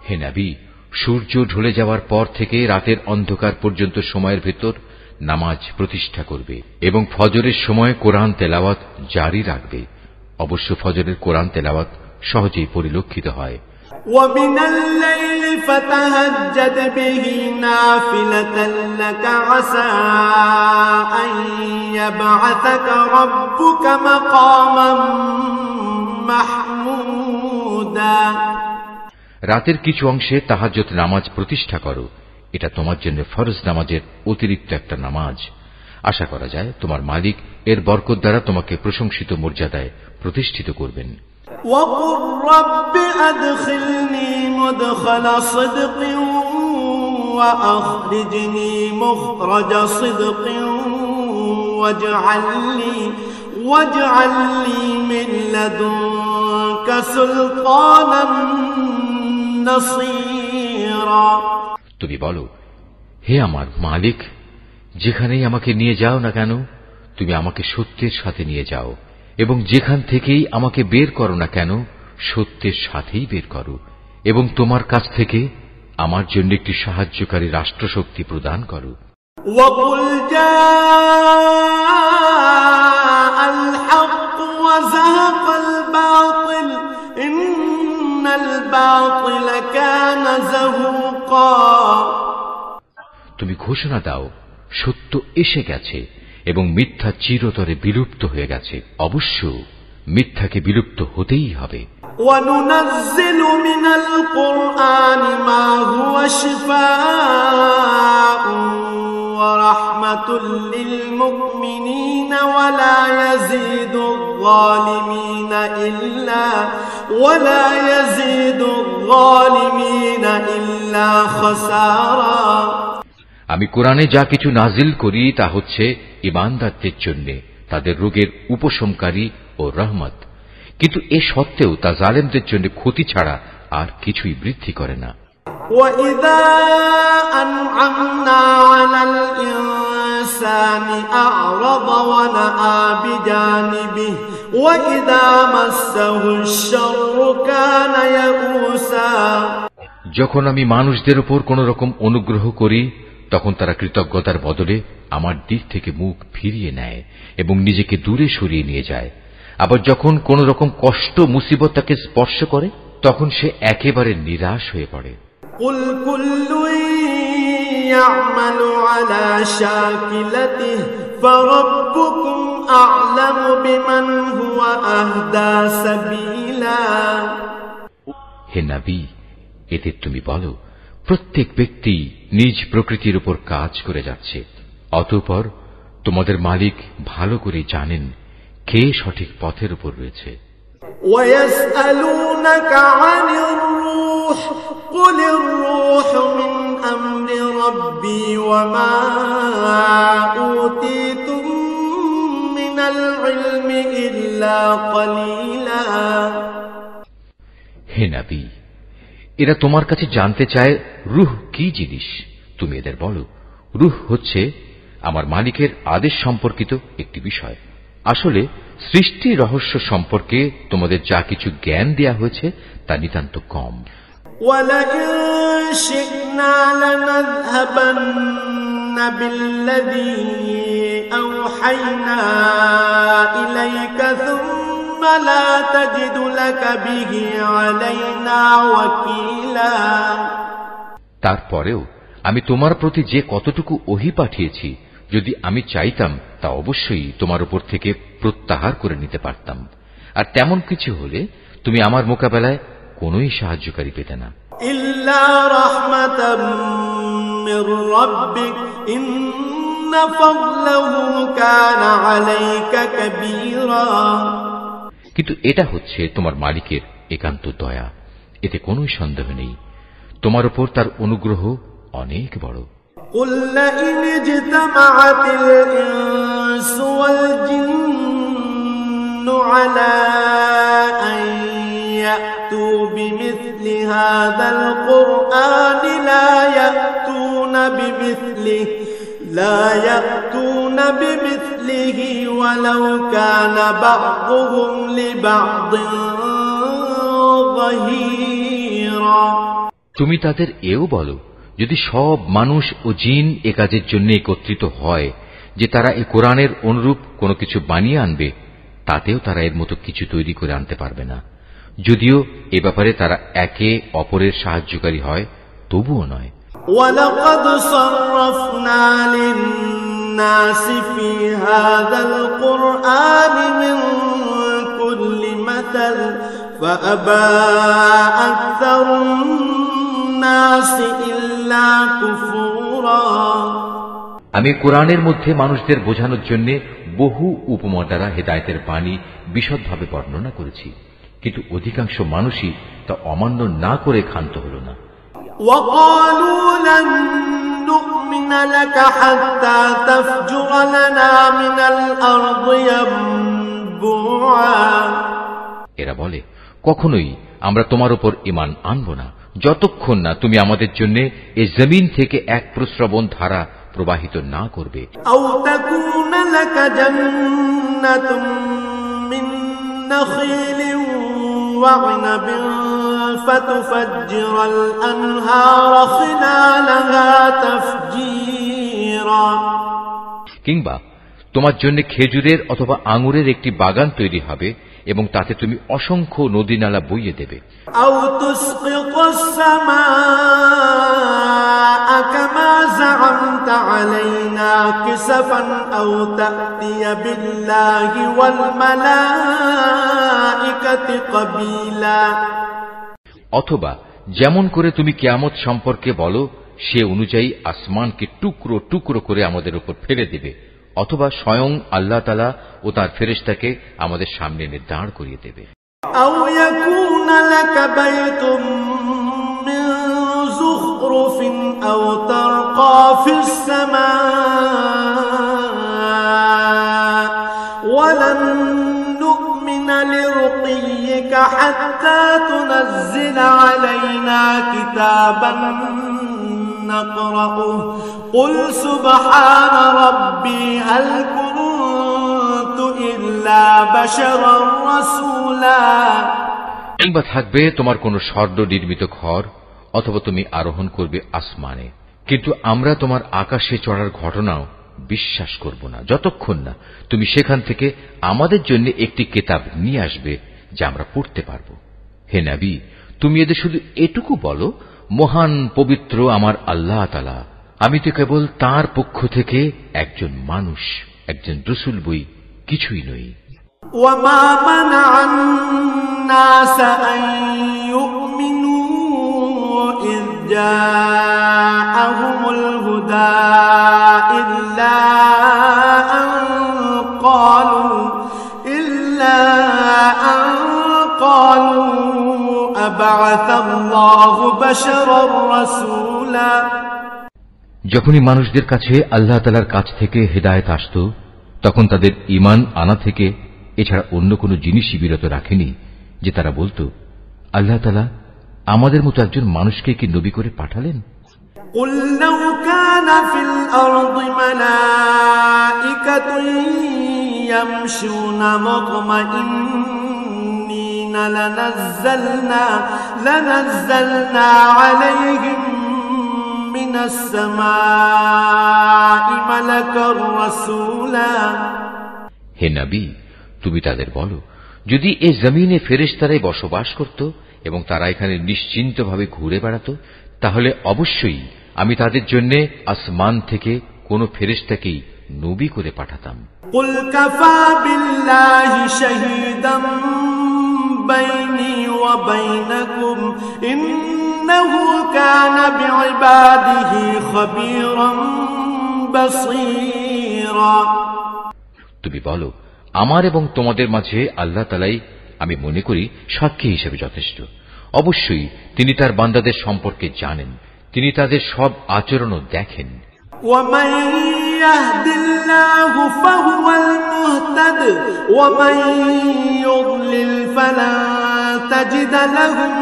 হে নবী, সূর্য ঢলে যাওয়ার পর থেকে রাতের অন্ধকার পর্যন্ত সময়ের ভেতর নামাজ প্রতিষ্ঠা করবে এবং ফজরের সময় কোরআন তেলাওয়াত জারি রাখবে। অবশ্য ফজরের কোরআন তেলাওয়াত সহজেই পরিলক্ষিত হয়। রাতের কিছু অংশে তাহাজ্জুদ নামাজ প্রতিষ্ঠা করো, এটা তোমার জন্য ফরজ নামাজের অতিরিক্ত একটা নামাজ। আশা করা যায় তোমার মালিক এর বরকত দ্বারা তোমাকে প্রশংসিত মর্যাদায় প্রতিষ্ঠিত করবেন। তুমি বলো, হে আমার মালিক, যেখানেই আমাকে নিয়ে যাও না কেন তুমি আমাকে সত্যের সাথে নিয়ে যাও, এবং যেখান থেকেই আমাকে বের করো না কেন সত্যের সাথেই বের করো, এবং তোমার কাছ থেকে আমার জন্য একটি সাহায্যকারী রাষ্ট্রশক্তি প্রদান করো। তুমি ঘোষণা দাও, সত্য এসে গেছে এবং মিথ্যা চিরতরে বিলুপ্ত হয়ে গেছে। অবশ্য মিথ্যাকে বিলুপ্ত হতেই হবে। وَنُنَزِّلُ مِنَ الْقُرْآنِ مَا هُوَ شِفَاءٌ وَرَحْمَةٌ لِلْمُؤْمِنِينَ وَلَا يَزِيدُ الظَّالِمِينَ إِلَّا خَسَارًا। আমি কোরআনে যা কিছু নাজিল করি তা হচ্ছে ঈমানদারদের জন্য তাদের রোগের উপশমকারী ও রহমত, কিন্তু এ সত্ত্বেও তা জালেমদের জন্য ক্ষতি ছাড়া আর কিছুই বৃদ্ধি করে না। وَإِذَا أَنْعَمْنَا عَلَى الْإِنسَانِ أَعْرَضَ وَنَأَىٰ بِجَانِبِهِ وَإِذَا مَسَّهُ الشَّرُّ كَانَ يَئُوسًا। যখন আমি মানুষদের উপর কোন রকম অনুগ্রহ করি তখন তারা কৃতজ্ঞতার বদলে আমার দিক থেকে মুখ ফিরিয়ে নেয় এবং নিজেকে দূরে সরিয়ে নিয়ে যায়। আবার যখন কোন রকম কষ্ট মুসিবত তাকে স্পর্শ করে তখন সে একেবারে নিরাশ হয়ে পড়ে। قُلْ كُلٌّ يَعْمَلُ عَلَى شَاكِلَتِهِ فَرَبُّكُمْ أَعْلَمُ بِمَنْ هُوَ أَهْدَىٰ سَبِيلًا। হে নবী, এতে তুমি বলো, প্রত্যেক ব্যক্তি নিজ প্রকৃতির উপর কাজ করে যাচ্ছে, অতঃপর তোমাদের মালিক ভালো করে জানেন কে সঠিক পথের উপর রয়েছে। وَيَسْأَلُونَكَ عَنِ الرُّوحِ قُلِ الرُّوحُ مِنْ أَمْرِ رَبِّي وَمَا أُوتِيتُم مِّنَ الْعِلْمِ إِلَّا قَلِيلًا। হে নবী, এরা তোমার কাছে জানতে চায় রূহ কি জিনিস। তুমি এদের বলো, রূহ হচ্ছে আমার মালিকের আদেশ সম্পর্কিত একটি বিষয়। আসলে সৃষ্টি রহস্য সম্পর্কে তোমাদের যা কিছু জ্ঞান দেয়া হয়েছে তা নিতান্ত কম। وَلَئِن شِئْنَا لَنَذْهَبَنَّ بِالَّذِي أَوْحَيْنَا إِلَيْكَ ثُمَّ لَا تَجِدُ لَكَ بِهِ عَلَيْنَا وَكِيلًا। তারপরেও আমি তোমার প্রতি যে কতটুকু ওহী পাঠিয়েছি, যদি আমি চাইতাম তা অবশ্যই তোমার উপর থেকে প্রত্যাহার করে নিতে পারতাম, আর তেমন কিছু হলে তুমি আমার মোকাবেলায় কোনোই সাহায্যকারী পেতে না। ইল্লা রাহমাতাম মির রাব্বিক ইন্না ফাদলাহু কানা আলাইকা কাবীরা। কিন্তু এটা হচ্ছে তোমার মালিকের একান্ত দয়া, এতে কোনো সন্দেহ নেই। তোমার উপর তার অনুগ্রহ অনেক বড়। قُلْ لَئِنِ اجْتَمَعَتِ الْإِنسُ وَالْجِنُّ عَلَىٰ أَن يَأْتُوا بِمِثْلِ هَٰذَا الْقُرْآنِ لَا يَأْتُونَ بِمِثْلِهِ وَلَوْ كَانَ بَعْضُهُمْ لِبَعْضٍ ظَهِيرًا। তুমি তাদের এও বলো, যদি সব মানুষ ও জিন এ কাজের জন্য একত্রিত হয় যে তারা এই কোরআনের অনুরূপ কোনো কিছু বানিয়ে আনবে, তাতেও তারা এর মতো কিছু তৈরি করে আনতে পারবে না। যদিও এ ব্যাপারে তারা একে অপরের সাহায্যকারী হয়, তবুও নয়। وَلَقَدْ صَرَّفْنَا لِلنَّاسِ فِي هَذَا الْقُرْآنِ مِنْ كُلِّ مَثَلٍ فَأَبَى أَكْثَرُ النَّاسِ إِلَّا كُفُورًا। আমি কোরআনের মধ্যে মানুষদের বোঝানোর জন্য বহু উপমা দ্বারা হেদায়েতের বাণী বিশদভাবে বর্ণনা করেছি, কিন্তু অধিকাংশ মানুষই তা অমান্য না করে ক্ষান্ত হল না। وَقَالُوا لَن نُّؤْمِنَ لَكَ حَتَّى تَفْجُرَ لَنَا مِنَ الْأَرْضِ يَنبُوعًا। এরা বলে, কখনোই আমরা তোমার উপর ঈমান আনব না যতক্ষণ না তুমি আমাদের জন্য এই জমিন থেকে এক প্রস্রবণ ধারা প্রবাহিত না করবে। أَوْ تَكُونَ لَكَ جَنَّةٌ مِّن نَّخِيلٍ وَعِنَبٍ فَتُفَجِّرَ الْأَنْهَارَ خِلَالَهَا تَفْجِيرًا। কিংবা তোমার জন্য খেজুরের অথবা আঙুরের একটি বাগান তৈরি হবে এবং তাতে তুমি অসংখ্য নদী নালা বইয়ে দেবে। أَوْ تُسْقِطَ السَّمَاءَ كَمَا زَعَمْتَ عَلَيْنَا كِسَفًا أَوْ تَأْتِيَ بِاللَّهِ وَالْمَلَائِكَةِ قَبِيلًا। অথবা যেমন করে তুমি কিয়ামত সম্পর্কে বলো, সে অনুযায়ী আসমানকে টুকরো টুকরো করে আমাদের উপর ফেলে দেবে, অথবা স্বয়ং আল্লাহ তাআলা ও তার ফেরেশতাকে আমাদের সামনে এনে দাঁড় করিয়ে দেবে। أَوْ يَكُونَ لَكَ بَيْتٌ مِّن زُخْرُفٍ أَوْ تَرْقَىٰ فِي السَّمَاءِ وَلَن نُّؤْمِنَ لِرُقِيِّكَ حَتَّىٰ تُنَزِّلَ عَلَيْنَا كِتَابًا نَّقْرَؤُهُ قُلْ سُبْحَانَ رَبِّي هَلْ كُنتُ إِلَّا بَشَرًا رَّسُولًا। কিংবা থাকবে তোমার কোন স্বর্ণ নির্মিত ঘর, অথবা তুমি আরোহণ করবে আসমানে, কিন্তু আমরা তোমার আকাশে চড়ার ঘটনাও বিশ্বাস করব না যতক্ষণ না তুমি সেখান থেকে আমাদের জন্য একটি কিতাব নিয়ে আসবে যা আমরা পড়তে পারব। হে নবী, তুমি এদের শুধু এটুকু বলো, মহান পবিত্র আমার আল্লাহ তাআলা, আমি তো কেবল তাঁর পক্ষ থেকে একজন মানুষ, একজন রাসূল, বই কিছুই নই। وَمَا مَنَعَ النَّاسَ أَن يُؤْمِنُوا إِذْ جَاءَهُمُ الْهُدَىٰ إِلَّا أَن قَالُوا أَبَعَثَ اللَّهُ بَشَرًا رَّسُولًا। যখনই মানুষদের কাছে আল্লাহ তাআলার কাছ থেকে হিদায়াত আসত, তখন তাদের ঈমান আনা থেকে এছাড়া অন্য কোনো জিনিসই বিরত রাখেনি যে তারা বলতো, আল্লাহ তাআলা আমাদের মতো একজন মানুষকে কি নবী করে পাঠালেন? قُل لَّوْ كَانَ فِي الْأَرْضِ مَلَائِكَةٌ يمشون مطمئنين لنزلنا عليهم من السماء ملكا رسولا হে নবী, তুমি তাদের বলো, যদি এ জমিনে ফেরেশতারাই বসবাস করত এবং তারা এখানে নিশ্চিন্তভাবে ঘুরে বেড়াত, তাহলে অবশ্যই আমি তাদের জন্য আসমান থেকে কোন ফেরেশতাকেই নবী করে পাঠাতাম। কুল কাফা বিল্লাহি শাহীদাম বাইনি ওয়া বাইনাকুম ইন্নাহু কানা বিইবাদিহি খাবীরাম বাসীরা। তুমি বলো, আমার এবং তোমাদের মাঝে আল্লাহ তাআলাই আমি মনে করি সাক্ষী হিসেবে যথেষ্ট। অবশ্যই তিনি তার বান্দাদের সম্পর্কে জানেন, তিনি তাদের সব আচরণও দেখেন। ومن يهد الله فهو المهتد ومن يضلل فلن تجد لهم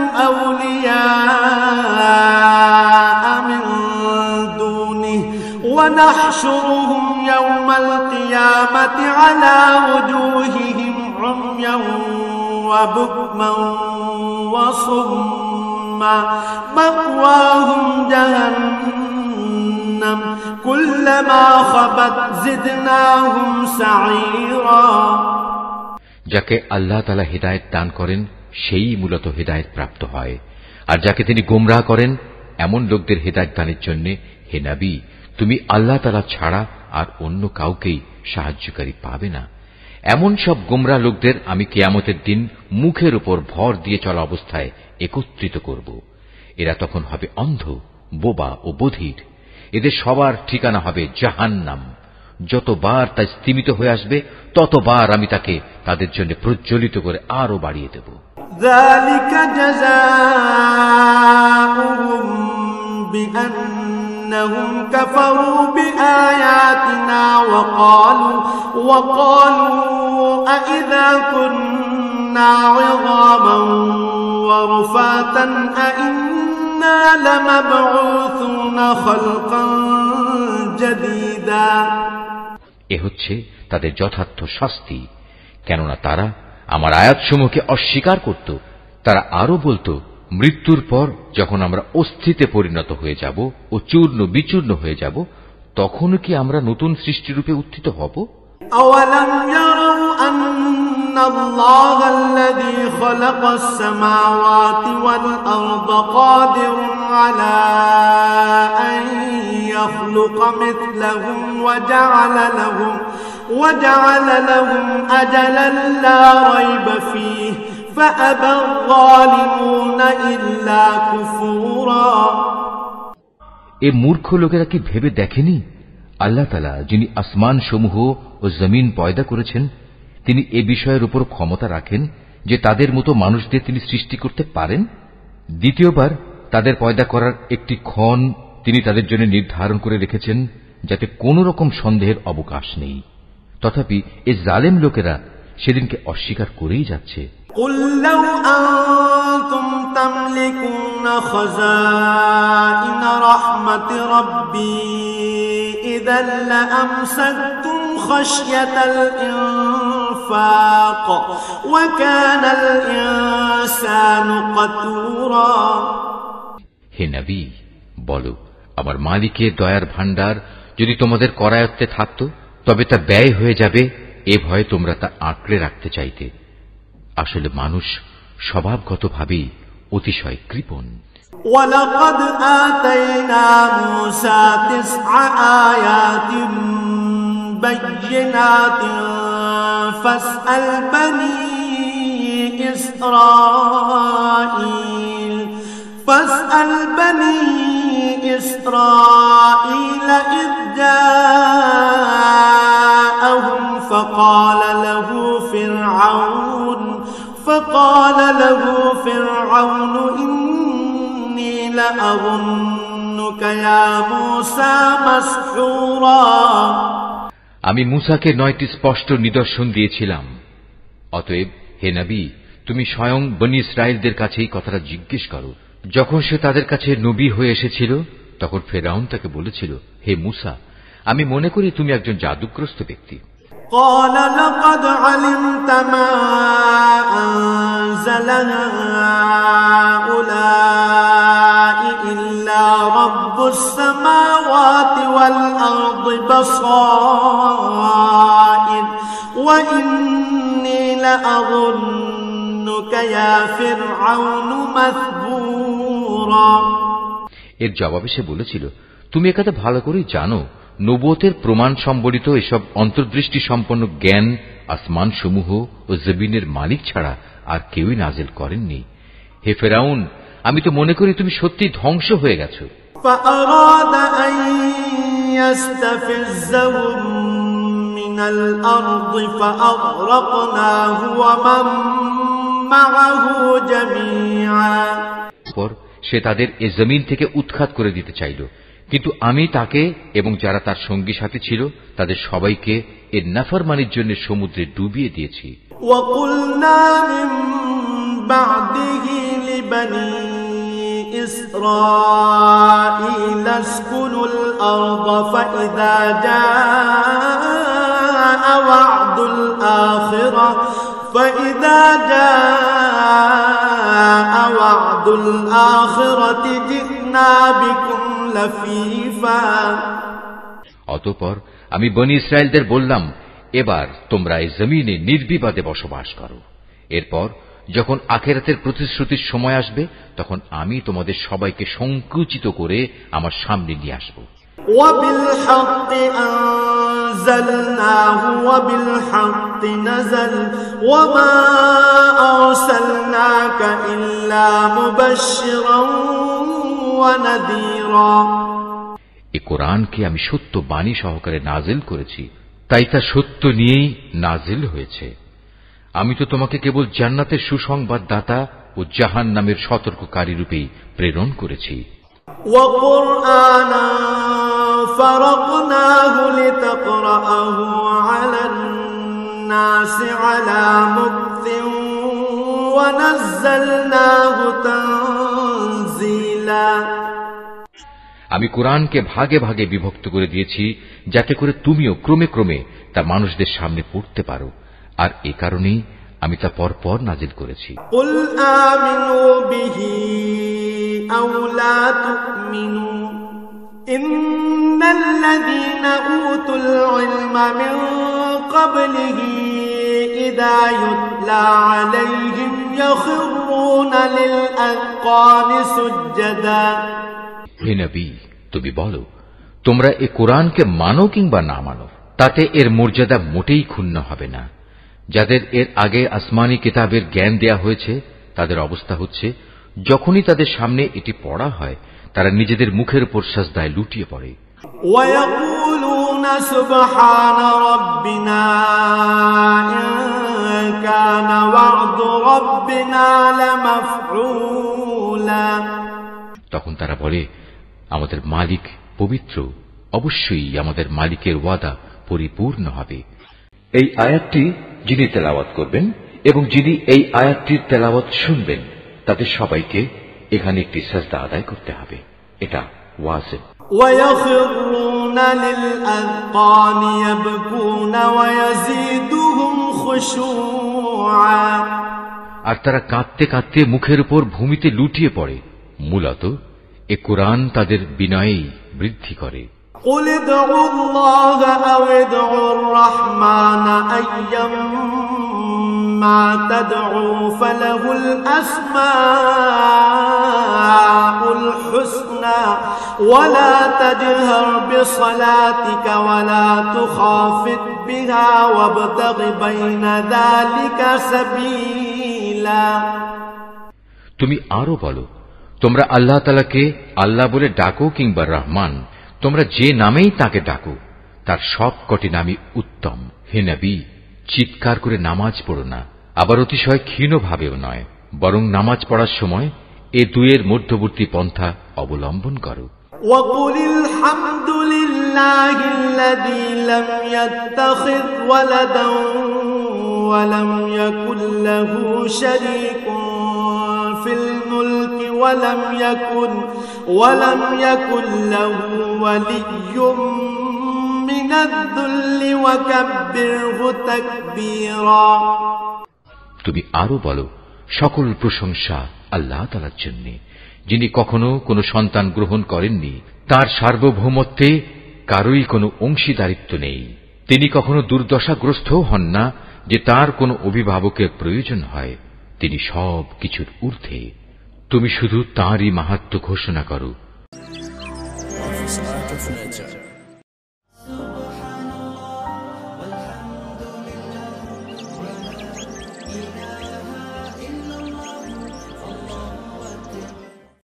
أولياء من دونه ونحشرهم يوم القيامة على وجوههم عميا وبكما وصما مأواهم جهنم كلما خبت زدناهم سعيرا। যাকে আল্লাহ তাআলা হিদায়াত দান করেন সেই মূলত হিদায়াত প্রাপ্ত হয়, আর যাকে তিনি গোমরাহ করেন এমন লোকদের হিদায়াত দানের জন্য হে নবী, তুমি আল্লাহ তাআলা ছাড়া আর অন্য কাউকেই সাহায্যকারী পাবে না। এমন সব গোমরাহ লোকদের আমি কিয়ামতের দিন মুখের উপর ভর দিয়ে চলা অবস্থায় একত্রিত করব। এরা তখন হবে অন্ধ, বোবা ও বধির। এদের সবার ঠিকানা হবে জাহান্নাম। যতবার তা স্তিমিত হয়ে আসবে ততবার আমি তাকে তাদের জন্য প্রজ্বলিত করে আরো বাড়িয়ে দেব। যালিকা জাযাউহুম বিআন্নাহুম কাফারু বিআয়াতিনা ওয়া ক্বালু আইযা কুন্না ইযামান ওয়া রুফাতান আইন্না লামাবউসুনা খালকান জাদীদা। এ হচ্ছে তাদের যথার্থ শাস্তি, কেননা তারা আমার আয়াতসমূহকে অস্বীকার করত। তারা আরো বলতো, মৃত্যুর পর যখন আমরা অস্থিতে পরিণত হয়ে যাব ও চূর্ণ বিচূর্ণ হয়ে যাব, তখনও কি আমরা নতুন সৃষ্টিরূপে উত্থিত হব? أولم يروا أن الله الذي خلق السماوات والأرض قادر على أن يخلق مثلهم وجعل لهم أجلا لا ريب فيه فأبى الظالمون إلا كفورا। এ মূর্খ লোকেরা কি ভেবে দেখেনি আল্লাহ তাআলা যিনি আসমান সমূহ ও জমিন পয়দা করেছেন, তিনি এ বিষয়ের উপর ক্ষমতা রাখেন যে তাদের মতো মানুষদের তিনি সৃষ্টি করতে পারেন। দ্বিতীয়বার তাদের পয়দা করার একটি ক্ষণ তিনি তাদের জন্য নির্ধারণ করে রেখেছেন, যাতে কোন রকম সন্দেহের অবকাশ নেই। তথাপি এ জালেম লোকেরা সেদিনকে অস্বীকার করেই যাচ্ছে। قل لو أنتم تملكون خزائن رحمة ربي إذا لأمسكتم خشية الإنفاق وكان الإنسان قتورا। হে নবী, বলো, আমার মালিকের দয়ার ভাণ্ডার যদি তোমাদের করায়ত্তে থাকত, তবে তা ব্যয় হয়ে যাবে এ ভয়ে তোমরা তা আঁকড়ে রাখতে চাইতে। আসলে মানুষ স্বভাবগতভাবেই অতিশয় কৃপণ। وَلَقَدْ آتَيْنَا مُوسَى 9 آيَاتٍ بَيِّنَاتٍ فَاسْأَلْ بَنِي إِسْرَائِيلَ إِذْ جَاءَهُمْ فقال له فرعون إني لأظنك يا موسى مسحورا। আমি মূসাকে 9টি স্পষ্ট নিদর্শন দিয়েছিলাম। অতএব হে নবী, তুমি স্বয়ং বনী ইসরায়েলদের কাছে এই কথাটা জিজ্ঞেস করো। যখন সে তাদের কাছে নবী হয়ে এসেছিল, তখন ফেরাউন তাকে বলেছিল, হে মূসা, আমি মনে করি তুমি একজন জাদুগ্রস্ত ব্যক্তি। قال لقد علمت ما أنزل هؤلاء إلا رب السماوات والأرض بصائر وإني لأظنك يا فرعون مثبورا। এর জবাবে সে বলেছিল, তুমি একথা ভালো করে জানো, নবুয়তের প্রমাণ সম্বলিত এসব অন্তর্দৃষ্টি সম্পন্ন জ্ঞান আসমান সমূহ ও জমিনের মালিক ছাড়া আর কেউই নাজিল করেননি। হে ফেরাউন, আমি তো মনে করি তুমি সত্যি ধ্বংস হয়ে গেছো। فأراد أن يستفزهم من الأرض فأغرقناه ومن معه جميعا। সে তাদের এ জমিন থেকে উৎখাত করে দিতে চাইল, কিন্তু আমি তাকে এবং যারা তার সঙ্গী সাথী ছিল তাদের সবাইকে এর নাফরমানির জন্য সমুদ্রে ডুবিয়ে দিয়েছি। وَقُلْنَا مِن بَعْدِهِ لِبَنِي إِسْرَائِيلَ اسْكُنُوا الْأَرْضَ فَإِذَا جَاءَ وَعْدُ الْآخِرَةِ جِئْنَا بِكُمْ لَفِيفًا। অতঃপর আমি বনী ইসরায়েলদের বললাম, এবার তোমরা এই জমিনে নির্বিবাদে বসবাস করো। এরপর যখন আখিরাতের প্রতিশ্রুতির সময় আসবে তখন আমি তোমাদের সবাইকে সংকুচিত করে আমার সামনে নিয়ে আসব। وَبِالْحَقِّ أَنزَلْنَاهُ وَبِالْحَقِّ نَزَلَ وَمَا أَرْسَلْنَاكَ إِلَّا مُبَشِّرًا وَنَذِيرًا। এই কোরআনকে আমি সত্য বাণী সহকারে নাজিল করেছি, তাই তা সত্য নিয়েই নাজিল হয়েছে। আমি তো তোমাকে কেবল জান্নাতের সুসংবাদদাতা ও জাহান্নামের সতর্ককারী রূপেই প্রেরণ করেছি। وَقُرْآنًا فَرَقْنَاهُ لِتَقْرَأَهُ عَلَى النَّاسِ عَلَى مُكْثٍ وَنَزَّلْنَاهُ تَنزِيلًا। আমি কোরআনকে ভাগে ভাগে বিভক্ত করে দিয়েছি যাতে করে তুমিও ক্রমে ক্রমে তা মানুষদের সামনে পড়তে পারো, আর এ কারণেই আমি তা পরপর নাজিল করেছি। قُلْ آمِنُوا بِهِ أَوْ لَا تُؤْمِنُوا إِنَّ الَّذِينَ أُوتُوا الْعِلْمَ مِنْ قَبْلِهِ إِذَا يُتْلَى عَلَيْهِمْ يَخِرُّونَ لِلْأَذْقَانِ سُجَّدًا। হে নবী, তুমি বলো, তোমরা এ কোরআনকে মানো কিংবা না মানো, তাতে এর মর্যাদা মোটেই ক্ষুণ্ণ হবে না। যাদের এর আগে আসমানি কিতাবের জ্ঞান দেয়া হয়েছে তাদের অবস্থা হচ্ছে, যখনই তাদের সামনে এটি পড়া হয় তারা নিজেদের মুখের উপর সাজদায় লুটিয়ে পড়ে। وَيَقُولُونَ سُبْحَانَ رَبِّنَا إِن كَانَ وَعْدُ رَبِّنَا لَمَفْعُولًا। তখন তারা বলে, আমাদের মালিক পবিত্র, অবশ্যই আমাদের মালিকের ওয়াদা পরিপূর্ণ হবে। এই আয়াতটি যিনি তেলাওয়াত করবেন এবং যিনি এই আয়াতটির তেলাওয়াত শুনবেন তাদের সবাইকে এখানে একটি সাজদা আদায় করতে হবে। এটা ওয়াজিব। وَيَخِرُّونَ لِلْأَذْقَانِ يَبْكُونَ وَيَزِيدُهُمْ خُشُوعًا। আর তারা কাঁদতে কাঁদতে মুখের উপর ভূমিতে লুটিয়ে পড়ে। মূলত এ কোরআন তাদের বিনয়েই বৃদ্ধি করে। قُلِ ادْعُوا اللَّهَ أَوِ ادْعُوا الرَّحْمَنَ أَيَّمَّا تَدْعُوا فَلَهُ الْأَسْمَاءُ الْحُسْنَى وَلَا تَجْهَرْ بِصَلَاتِكَ وَلَا تُخَافِتْ بِهَا وَابْتَغِ بَيْنَ ذَلِكَ سَبِيلًا। তুমি আরো বলো, তোমরা আল্লাহ তাআলাকে আল্লাহ বলে ডাকো কিংবা রহমান, তোমরা যে নামেই তাকে ডাকো তার সব কটি নামই উত্তম। হে নবী, চিৎকার করে নামাজ পড়ো না, আবার অতিশয় ক্ষীণ ভাবেও নয়, বরং নামাজ পড়ার সময় এ দুয়ের মধ্যবর্তী পন্থা অবলম্বন করো। وَقُلِ الْحَمْدُ لِلَّهِ الَّذِي لَمْ يَتَّخِذْ وَلَدًا وَلَمْ يَكُنْ لَهُ شَرِيكٌ فِي الْمُلْكِ وَلَمْ يَكُنْ لَهُ وَلِيٌّ مِّنَ من الذل وكبره تكبيرا তুমি আরো বলো, সকল প্রশংসা আল্লাহ তাআলার জন্য, যিনি কখনো কোনো সন্তান গ্রহণ করেননি, তার সার্বভৌমত্বে কারোই কোনো অংশীদারিত্ব নেই। তিনি কখনো দুর্দশাগ্রস্তও হন না যে তার কোনো অভিভাবকের প্রয়োজন হয়। তিনি সব কিছুর ঊর্ধ্বে। তুমি শুধু তাঁরই মাহাত্ম্য ঘোষণা করো।